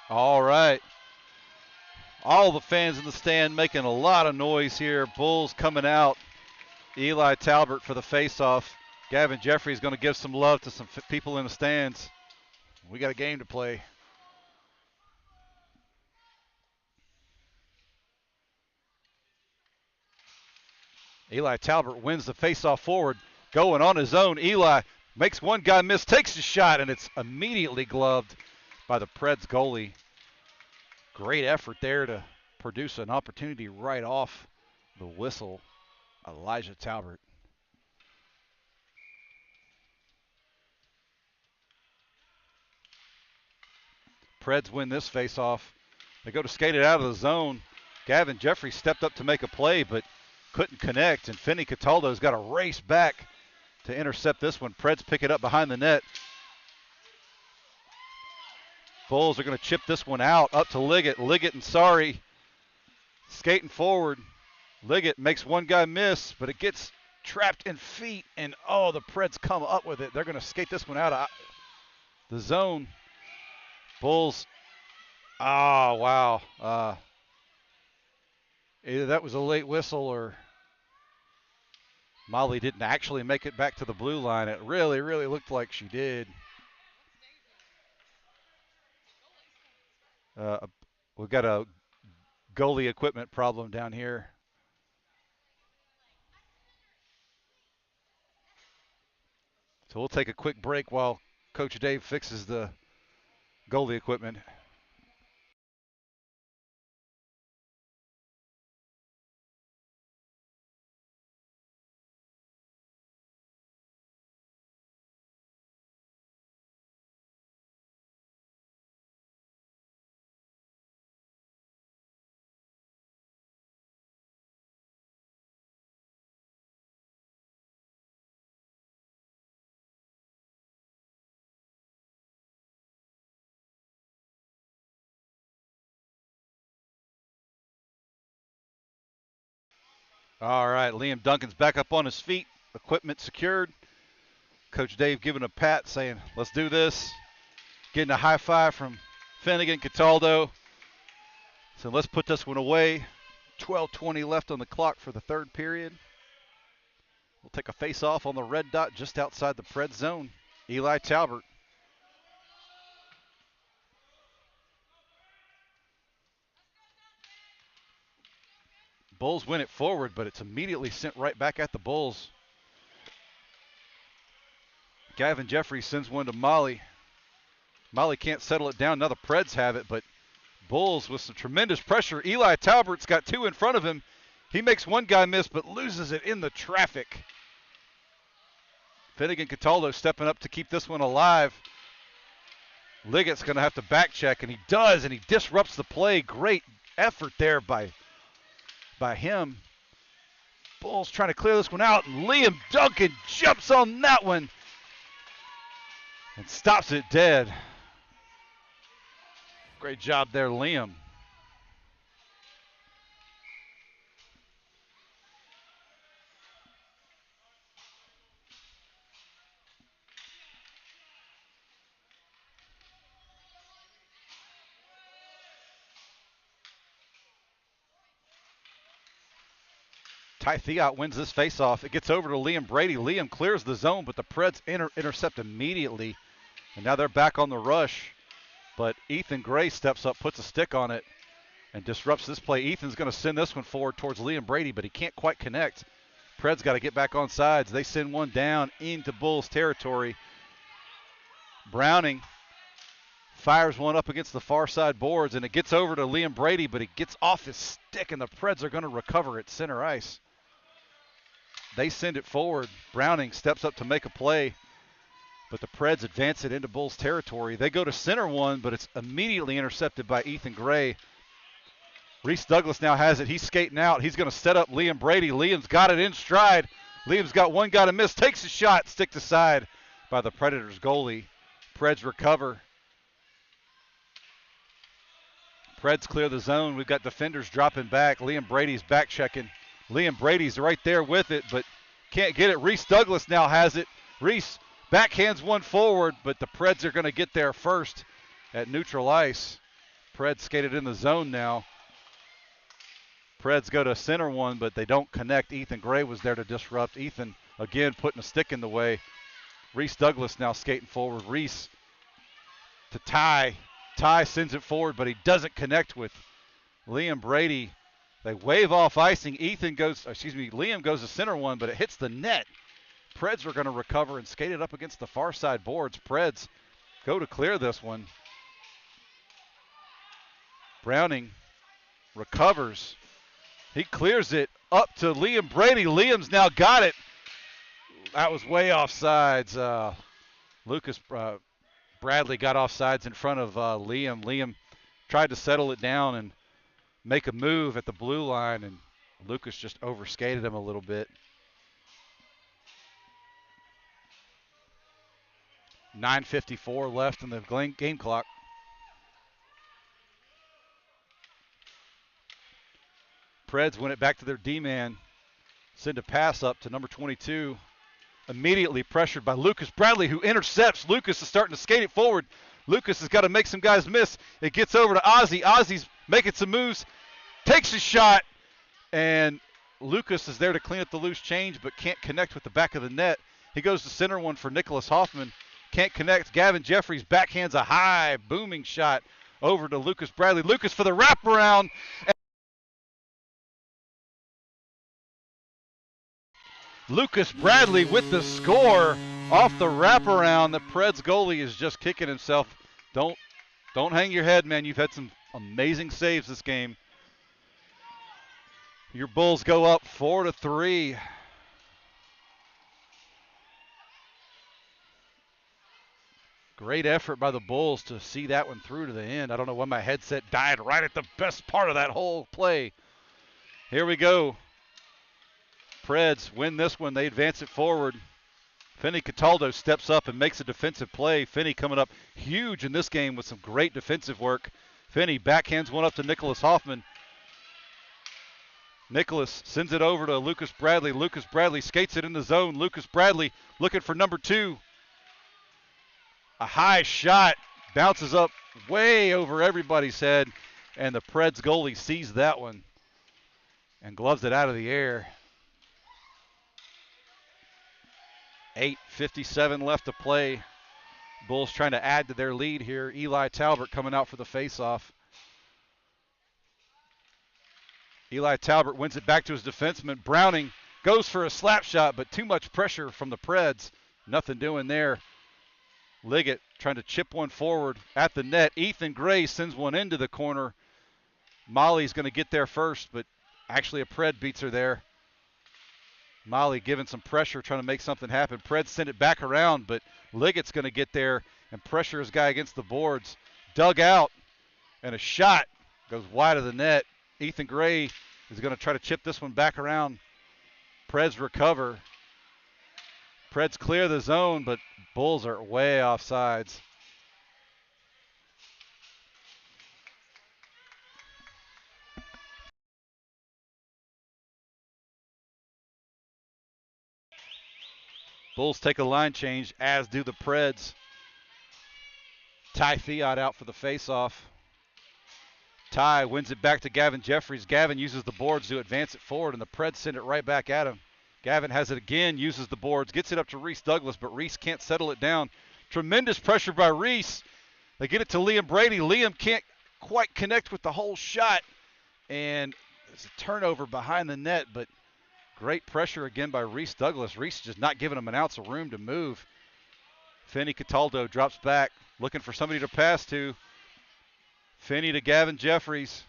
All right. All the fans in the stand making a lot of noise here. Bulls coming out. Eli Talbert for the faceoff. Gavin Jeffrey's going to give some love to some people in the stands. We got a game to play. Eli Talbert wins the faceoff forward, going on his own. Eli makes one guy miss, takes a shot, and it's immediately gloved by the Preds goalie. Great effort there to produce an opportunity right off the whistle. Elijah Talbert. Preds win this faceoff. They go to skate it out of the zone. Gavin Jeffrey stepped up to make a play, but couldn't connect, and Finney Cataldo's got to race back to intercept this one. Preds pick it up behind the net. Bulls are going to chip this one out, up to Liggett. Liggett and Sari skating forward. Liggett makes one guy miss, but it gets trapped in feet, and oh, the Preds come up with it. They're going to skate this one out of the zone. Bulls, wow. Either that was a late whistle or Molly didn't actually make it back to the blue line. It really, really looked like she did. We've got a goalie equipment problem down here. So we'll take a quick break while Coach Dave fixes the goalie equipment. All right, Liam Duncan's back up on his feet. Equipment secured. Coach Dave giving a pat, saying, let's do this. Getting a high five from Finnegan, Cataldo. So let's put this one away. 12:20 left on the clock for the third period. We'll take a face-off on the red dot just outside the Pred zone. Eli Talbert. Bulls win it forward, but it's immediately sent right back at the Bulls. Gavin Jeffries sends one to Molly. Molly can't settle it down. Now the Preds have it, but Bulls with some tremendous pressure. Eli Talbert's got two in front of him. He makes one guy miss, but loses it in the traffic. Finnegan Cataldo stepping up to keep this one alive. Liggett's going to have to back check, and he does, and he disrupts the play. Great effort there by him. Bulls trying to clear this one out, and Liam Duncan jumps on that one and stops it dead. Great job there, Liam. Ty Theot wins this faceoff. It gets over to Liam Brady. Liam clears the zone, but the Preds intercept immediately. And now they're back on the rush. But Ethan Gray steps up, puts a stick on it, and disrupts this play. Ethan's going to send this one forward towards Liam Brady, but he can't quite connect. Preds got to get back on sides. They send one down into Bulls territory. Browning fires one up against the far side boards, and it gets over to Liam Brady, but it gets off his stick, and the Preds are going to recover at center ice. They send it forward. Browning steps up to make a play, but the Preds advance it into Bulls territory. They go to center one, but it's immediately intercepted by Ethan Gray. Reese Douglas now has it. He's skating out. He's going to set up Liam Brady. Liam's got it in stride. Liam's got one guy to miss. Takes a shot. Sticked aside by the Predators goalie. Preds recover. Preds clear the zone. We've got defenders dropping back. Liam Brady's back checking. Liam Brady's right there with it, but can't get it. Reese Douglas now has it. Reese backhands one forward, but the Preds are going to get there first at neutral ice. Preds skated in the zone now. Preds go to center one, but they don't connect. Ethan Gray was there to disrupt. Ethan, again, putting a stick in the way. Reese Douglas now skating forward. Reese to Ty. Ty sends it forward, but he doesn't connect with Liam Brady. They wave off icing. Liam goes to center one, but it hits the net. Preds are going to recover and skate it up against the far side boards. Preds go to clear this one. Browning recovers. He clears it up to Liam Brady. Liam's now got it. That was way off sides. Lucas Bradley got off sides in front of Liam. Liam tried to settle it down and make a move at the blue line, and Lucas just overskated him a little bit. 9:54 left in the game clock. Preds win it back to their D-man. Send a pass up to number 22. Immediately pressured by Lucas Bradley, who intercepts. Lucas is starting to skate it forward. Lucas has got to make some guys miss. It gets over to Ozzy. Ozzy's making some moves, takes a shot, and Lucas is there to clean up the loose change, but can't connect with the back of the net. He goes to center one for Nicholas Hoffman. Can't connect. Gavin Jeffries backhands a high, booming shot over to Lucas Bradley. Lucas for the wraparound. Lucas Bradley with the score off the wraparound. The Preds goalie is just kicking himself. Don't hang your head, man. You've had some amazing saves this game. Your Bulls go up 4-3. Great effort by the Bulls to see that one through to the end. I don't know why my headset died right at the best part of that whole play. Here we go. Preds win this one. They advance it forward. Finney Cataldo steps up and makes a defensive play. Finney coming up huge in this game with some great defensive work. Finney backhands one up to Nicholas Hoffman. Nicholas sends it over to Lucas Bradley. Lucas Bradley skates it in the zone. Lucas Bradley looking for number 2. A high shot bounces up way over everybody's head, and the Preds goalie sees that one and gloves it out of the air. 8:57 left to play. Bulls trying to add to their lead here. Eli Talbert coming out for the faceoff. Eli Talbert wins it back to his defenseman. Browning goes for a slap shot, but too much pressure from the Preds. Nothing doing there. Liggett trying to chip one forward at the net. Ethan Gray sends one into the corner. Molly's going to get there first, but actually a Pred beats her there. Molly giving some pressure, trying to make something happen. Preds send it back around, but Liggett's going to get there and pressure his guy against the boards. Dug out, and a shot goes wide of the net. Ethan Gray is going to try to chip this one back around. Preds recover. Preds clear the zone, but Bulls are way off sides. Bulls take a line change, as do the Preds. Ty Fiat out for the faceoff. Ty wins it back to Gavin Jeffries. Gavin uses the boards to advance it forward, and the Preds send it right back at him. Gavin has it again, uses the boards, gets it up to Reese Douglas, but Reese can't settle it down. Tremendous pressure by Reese. They get it to Liam Brady. Liam can't quite connect with the whole shot, and there's a turnover behind the net, but great pressure again by Reese Douglas. Reese just not giving him an ounce of room to move. Finney Cataldo drops back, looking for somebody to pass to. Finney to Gavin Jeffries.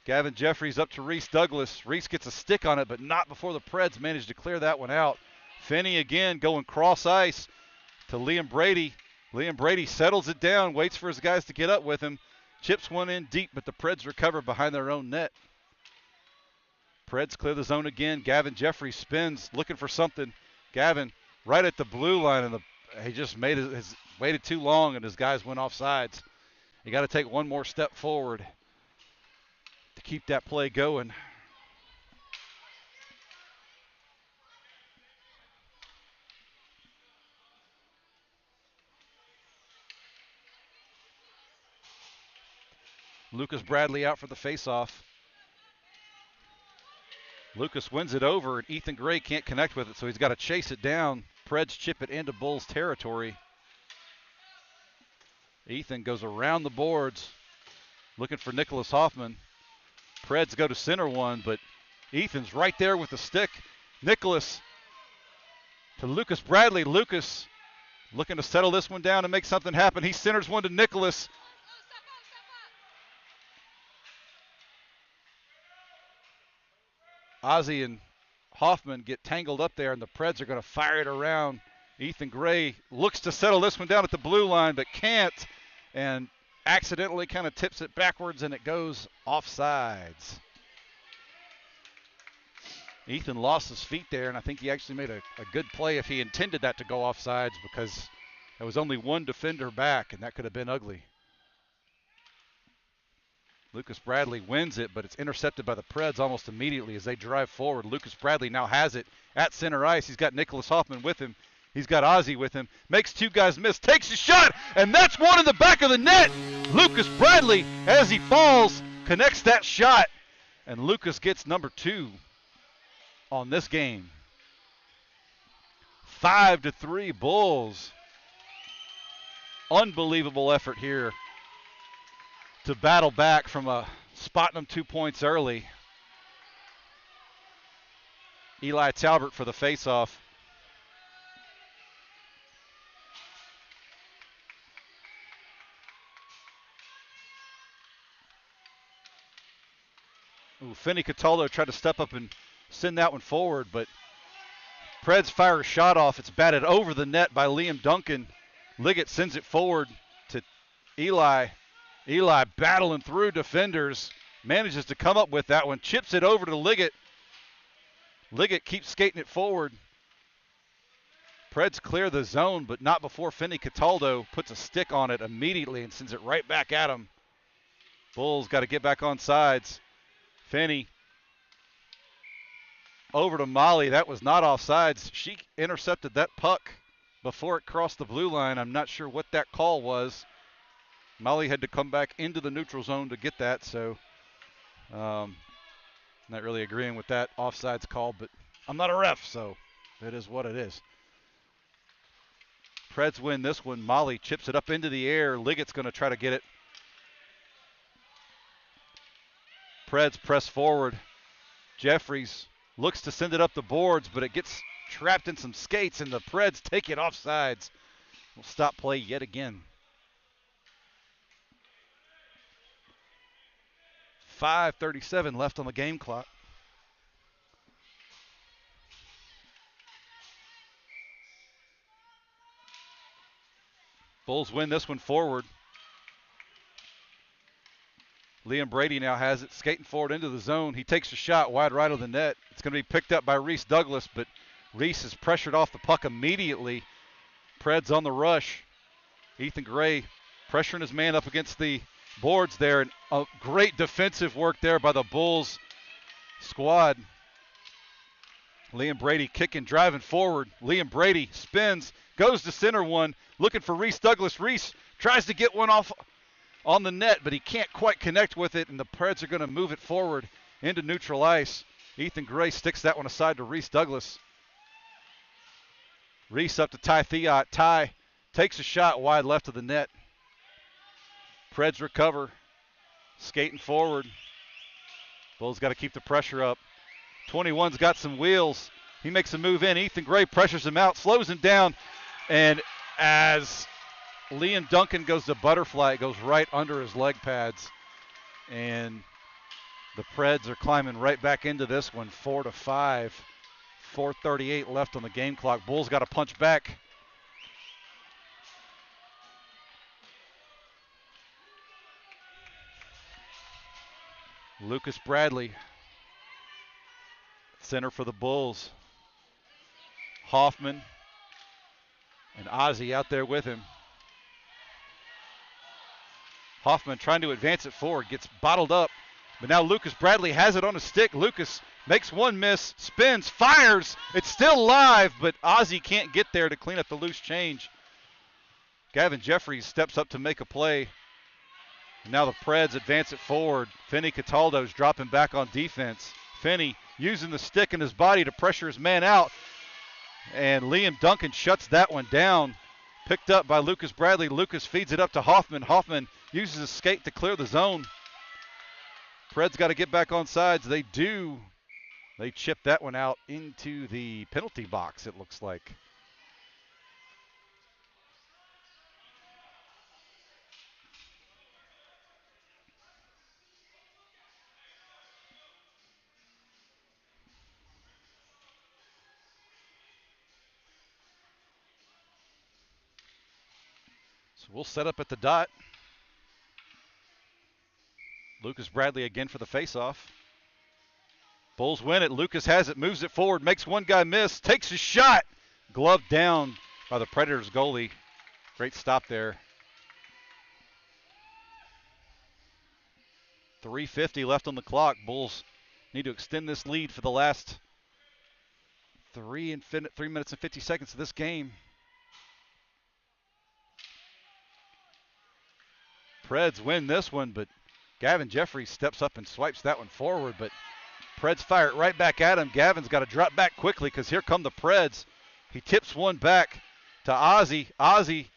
Gavin Jeffries up to Reese Douglas. Reese gets a stick on it, but not before the Preds manage to clear that one out. Finney again going cross ice to Liam Brady. Liam Brady settles it down, waits for his guys to get up with him. Chips one in deep, but the Preds recover behind their own net. Preds clear the zone again. Gavin Jeffries spins, looking for something. Gavin right at the blue line, and he just waited too long, and his guys went off sides. You got to take one more step forward to keep that play going. Lucas Bradley out for the faceoff. Lucas wins it over, and Ethan Gray can't connect with it, so he's got to chase it down. Preds chip it into Bulls territory. Ethan goes around the boards, looking for Nicholas Hoffman. Preds go to center one, but Ethan's right there with the stick. Nicholas to Lucas Bradley. Lucas looking to settle this one down and make something happen. He centers one to Nicholas. Ozzie and Hoffman get tangled up there, and the Preds are going to fire it around. Ethan Gray looks to settle this one down at the blue line, but can't, and accidentally kind of tips it backwards, and it goes offsides. Ethan lost his feet there, and I think he actually made a good play if he intended that to go offsides, because there was only one defender back, and that could have been ugly. Lucas Bradley wins it, but it's intercepted by the Preds almost immediately as they drive forward. Lucas Bradley now has it at center ice. He's got Nicholas Hoffman with him. He's got Ozzie with him. Makes two guys miss. Takes a shot, and that's one in the back of the net. Lucas Bradley, as he falls, connects that shot, and Lucas gets number 2 on this game. 5-3 Bulls. Unbelievable effort here to battle back from spotting them 2 points early. Eli Talbert for the faceoff. Finney Cataldo tried to step up and send that one forward, but Preds fire a shot off. It's batted over the net by Liam Duncan. Liggett sends it forward to Eli. Eli battling through defenders, manages to come up with that one, chips it over to Liggett. Liggett keeps skating it forward. Preds clear the zone, but not before Finney Cataldo puts a stick on it immediately and sends it right back at him. Bulls got to get back on sides. Finney over to Molly. That was not offsides. She intercepted that puck before it crossed the blue line. I'm not sure what that call was. Molly had to come back into the neutral zone to get that, so not really agreeing with that offsides call, but I'm not a ref, so it is what it is. Preds win this one. Molly chips it up into the air. Liggett's going to try to get it. Preds press forward. Jeffries looks to send it up the boards, but it gets trapped in some skates, and the Preds take it offsides. We'll stop play yet again. 5:37 left on the game clock. Bulls win this one forward. Liam Brady now has it, skating forward into the zone. He takes a shot wide right of the net. It's going to be picked up by Reese Douglas, but Reese is pressured off the puck immediately. Preds on the rush. Ethan Gray pressuring his man up against the boards there, and a great defensive work there by the Bulls squad. Liam Brady kicking, driving forward. Liam Brady spins, goes to center one, looking for Reese Douglas. Reese tries to get one off on the net, but he can't quite connect with it, and the Preds are going to move it forward into neutral ice. Ethan Gray sticks that one aside to Reese Douglas. Reese up to Ty Theot. Ty takes a shot wide left of the net. Preds recover, skating forward. Bulls got to keep the pressure up. 21's got some wheels. He makes a move in. Ethan Gray pressures him out, slows him down, and as Liam Duncan goes to butterfly, it goes right under his leg pads, and the Preds are climbing right back into this one, 4-5. 4:38 left on the game clock. Bulls got to punch back. Lucas Bradley, center for the Bulls. Hoffman and Ozzie out there with him. Hoffman trying to advance it forward, gets bottled up, but now Lucas Bradley has it on a stick. Lucas makes one miss, spins, fires. It's still live, but Ozzie can't get there to clean up the loose change. Gavin Jeffries steps up to make a play. Now the Preds advance it forward. Finney Cataldo's dropping back on defense. Finney using the stick in his body to pressure his man out. And Liam Duncan shuts that one down. Picked up by Lucas Bradley. Lucas feeds it up to Hoffman. Hoffman uses his skate to clear the zone. Preds got to get back on sides. They do. They chip that one out into the penalty box, it looks like. So we'll set up at the dot. Lucas Bradley again for the faceoff. Bulls win it. Lucas has it, moves it forward, makes one guy miss, takes a shot. Gloved down by the Predators goalie. Great stop there. 3:50 left on the clock. Bulls need to extend this lead for the last 3 minutes and 50 seconds of this game. Preds win this one, but Gavin Jeffries steps up and swipes that one forward, but Preds fire it right back at him. Gavin's got to drop back quickly because here come the Preds. He tips one back to Ozzy. Ozzy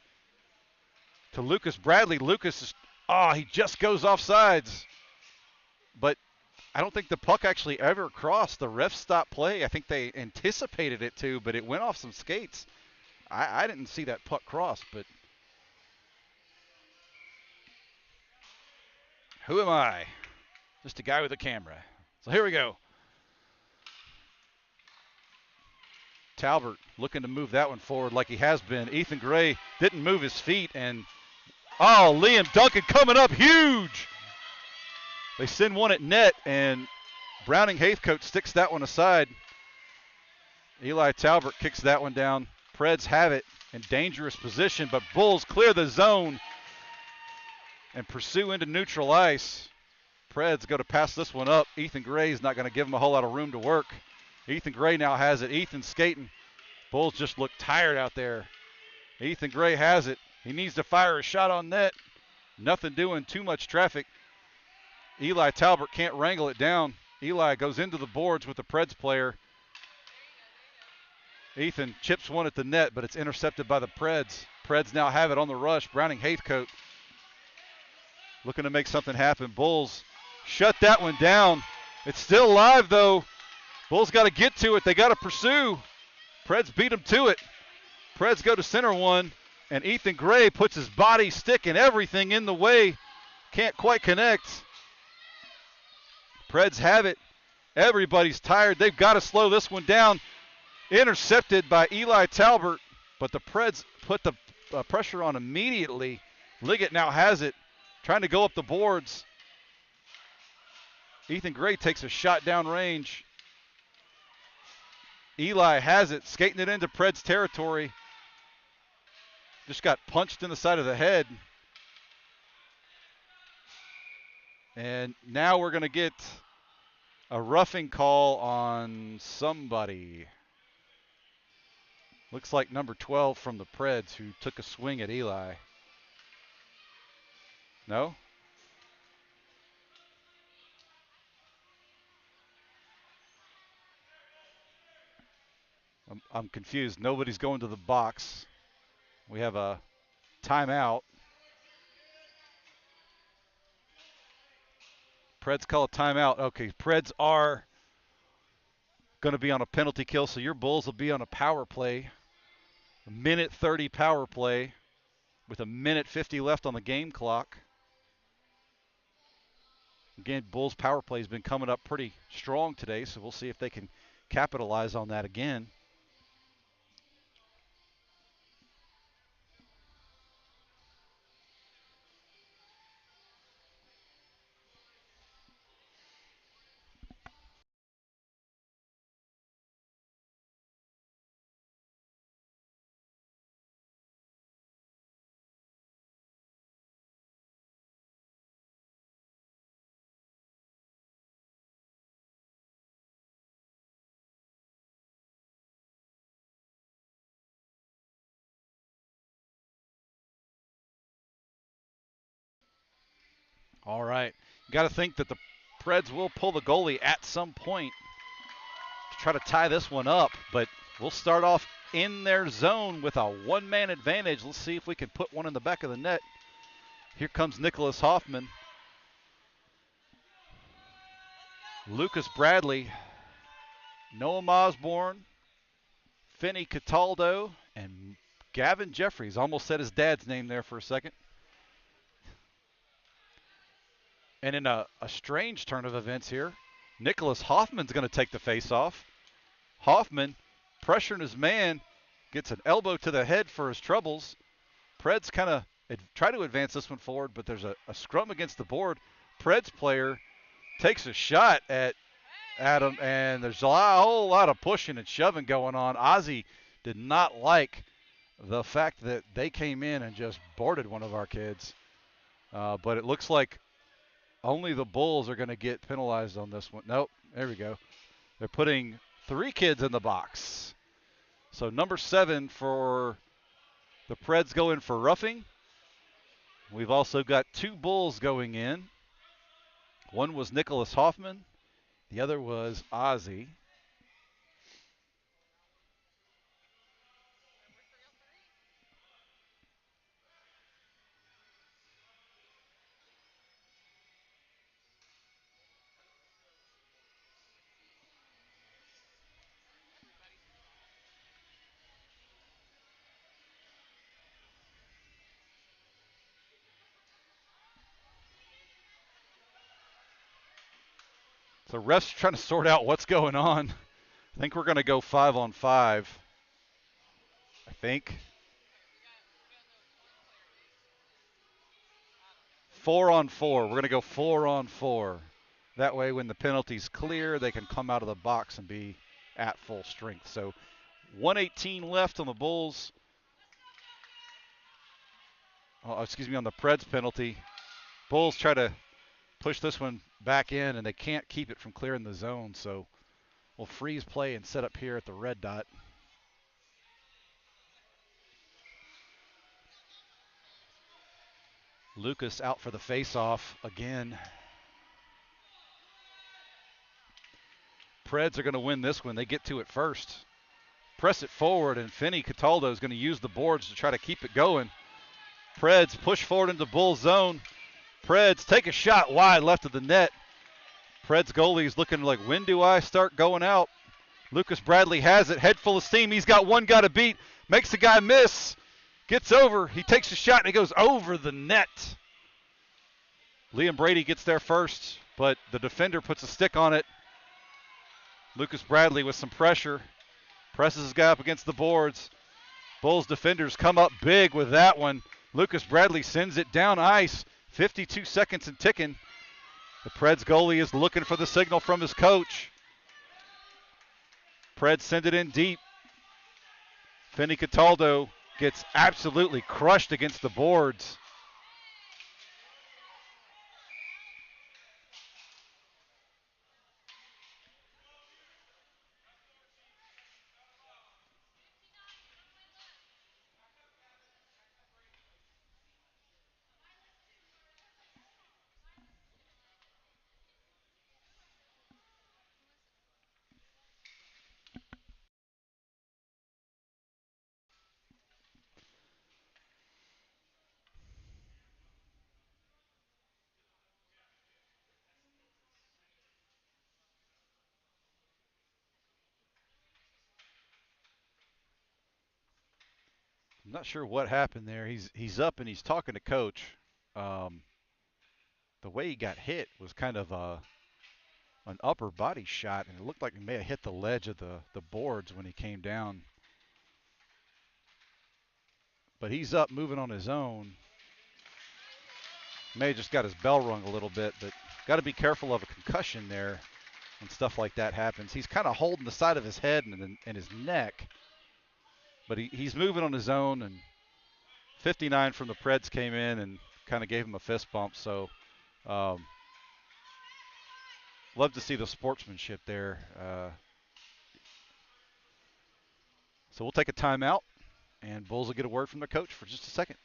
to Lucas Bradley. Lucas is, he just goes off sides. But I don't think the puck actually ever crossed. The refs stopped play. I think they anticipated it to, but it went off some skates. I didn't see that puck cross, but who am I? Just a guy with a camera. So here we go. Talbot looking to move that one forward like he has been. Ethan Gray didn't move his feet, and Liam Duncan coming up huge. They send one at net, and Browning Heathcote sticks that one aside. Eli Talbot kicks that one down. Preds have it in dangerous position, but Bulls clear the zone and pursue into neutral ice. Preds go to pass this one up. Ethan Gray's not going to give him a whole lot of room to work. Ethan Gray now has it. Ethan skating. Bulls just look tired out there. Ethan Gray has it. He needs to fire a shot on net. Nothing doing, too much traffic. Eli Talbot can't wrangle it down. Eli goes into the boards with the Preds player. Ethan chips one at the net, but it's intercepted by the Preds. Preds now have it on the rush. Browning Heathcote looking to make something happen. Bulls shut that one down. It's still alive, though. Bulls got to get to it. They got to pursue. Preds beat them to it. Preds go to center one, and Ethan Gray puts his body, stick, and everything in the way. Can't quite connect. Preds have it. Everybody's tired. They've got to slow this one down. Intercepted by Eli Talbot, but the Preds put the pressure on immediately. Liggett now has it, trying to go up the boards. Ethan Gray takes a shot down range. Eli has it, skating it into Preds territory. Just got punched in the side of the head. And now we're going to get a roughing call on somebody. Looks like number 12 from the Preds who took a swing at Eli. No? I'm confused. Nobody's going to the box. We have a timeout. Preds call a timeout. Okay, Preds are going to be on a penalty kill, so your Bulls will be on a power play. A minute 30 power play with a minute 50 left on the game clock. Again, Bulls power play has been coming up pretty strong today, so we'll see if they can capitalize on that again. All right. You got to think that the Preds will pull the goalie at some point to try to tie this one up, but we'll start off in their zone with a one-man advantage. Let's see if we can put one in the back of the net. Here comes Nicholas Hoffman. Lucas Bradley, Noam Osborne, Finney Cataldo, and Gavin Jeffries. Almost said his dad's name there for a second. And in a strange turn of events here, Nicholas Hoffman's going to take the face-off. Hoffman, pressuring his man, gets an elbow to the head for his troubles. Preds kind of try to advance this one forward, but there's a scrum against the board. Preds player takes a shot at Adam, and there's a whole lot of pushing and shoving going on. Ozzy did not like the fact that they came in and just boarded one of our kids. But it looks like only the Bulls are going to get penalized on this one. Nope, there we go. They're putting 3 kids in the box. So number 7 for the Preds going for roughing. We've also got 2 Bulls going in. One was Nicholas Hoffman. The other was Ozzy. So refs trying to sort out what's going on. I think we're going to go 5-on-5. I think. 4-on-4. We're going to go 4-on-4. That way when the penalty's clear, they can come out of the box and be at full strength. So 1:18 left on the Bulls. Oh, excuse me, on the Preds penalty. Bulls try to push this one back in, and they can't keep it from clearing the zone. So we'll freeze play and set up here at the red dot. Lucas out for the face-off again. Preds are going to win this one. They get to it first. Press it forward, and Finney Cataldo is going to use the boards to try to keep it going. Preds push forward into Bull zone. Preds take a shot wide left of the net. Preds goalie is looking like, when do I start going out? Lucas Bradley has it, head full of steam. He's got one guy to beat, makes the guy miss, gets over. He takes a shot, and he goes over the net. Liam Brady gets there first, but the defender puts a stick on it. Lucas Bradley with some pressure, presses his guy up against the boards. Bulls defenders come up big with that one. Lucas Bradley sends it down ice. 52 seconds and ticking. The Preds goalie is looking for the signal from his coach. Preds send it in deep. Finney Cataldo gets absolutely crushed against the boards. I'm not sure what happened there. He's up and he's talking to coach. Um, the way he got hit was kind of an upper body shot, and it looked like he may have hit the ledge of the boards when he came down. But he's up moving on his own. May have just got his bell rung a little bit, but got to be careful of a concussion there when stuff like that happens. He's kind of holding the side of his head and his neck, but he's moving on his own, and 59 from the Preds came in and kind of gave him a fist bump. So love to see the sportsmanship there. So we'll take a timeout, and Bulls will get a word from the coach for just a second.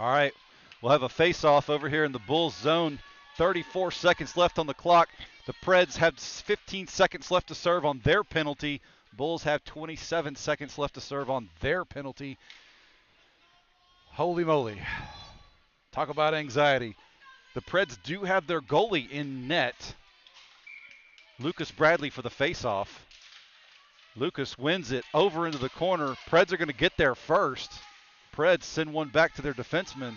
All right, we'll have a face-off over here in the Bulls zone. 34 seconds left on the clock. The Preds have 15 seconds left to serve on their penalty. Bulls have 27 seconds left to serve on their penalty. Holy moly. Talk about anxiety. The Preds do have their goalie in net. Lucas Bradley for the face-off. Lucas wins it over into the corner. Preds are going to get there first. Preds send one back to their defenseman.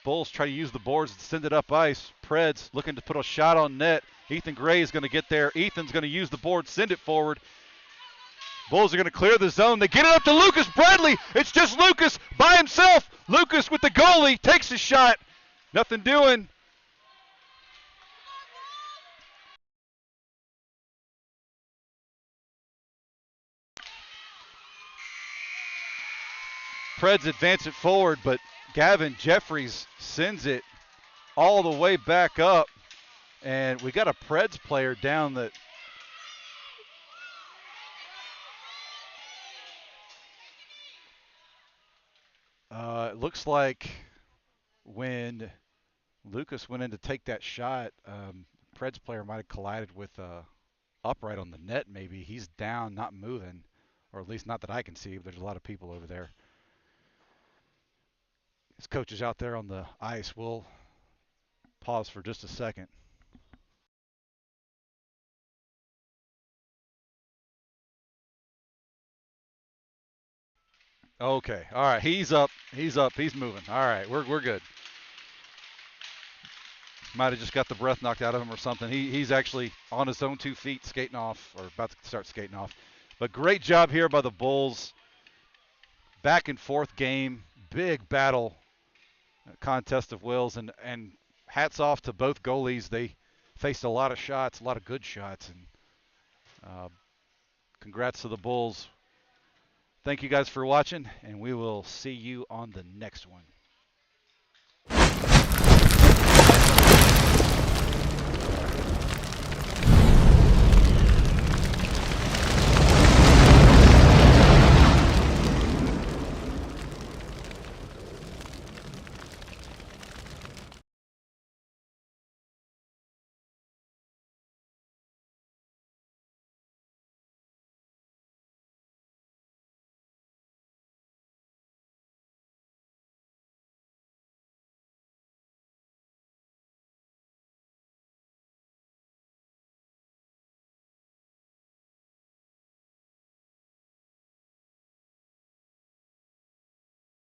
Bulls try to use the boards to send it up ice. Preds looking to put a shot on net. Ethan Gray is going to get there. Ethan's going to use the board, send it forward. Bulls are going to clear the zone. They get it up to Lucas Bradley. It's just Lucas by himself. Lucas with the goalie takes a shot. Nothing doing. Preds advance it forward, but Gavin Jeffries sends it all the way back up. And we got a Preds player down that it looks like when Lucas went in to take that shot, Preds player might have collided with upright on the net maybe. He's down, not moving, or at least not that I can see, but there's a lot of people over there. His coach is out there on the ice. We'll pause for just a second. Okay. All right. He's up. He's up. He's moving. All right. We're good. Might have just got the breath knocked out of him or something. He's actually on his own 2 feet skating off, or about to start skating off. But great job here by the Bulls. Back and forth game. Big battle. Contest of wills. And hats off to both goalies. They faced a lot of shots, a lot of good shots. And congrats to the Bulls. Thank you guys for watching, and we will see you on the next one.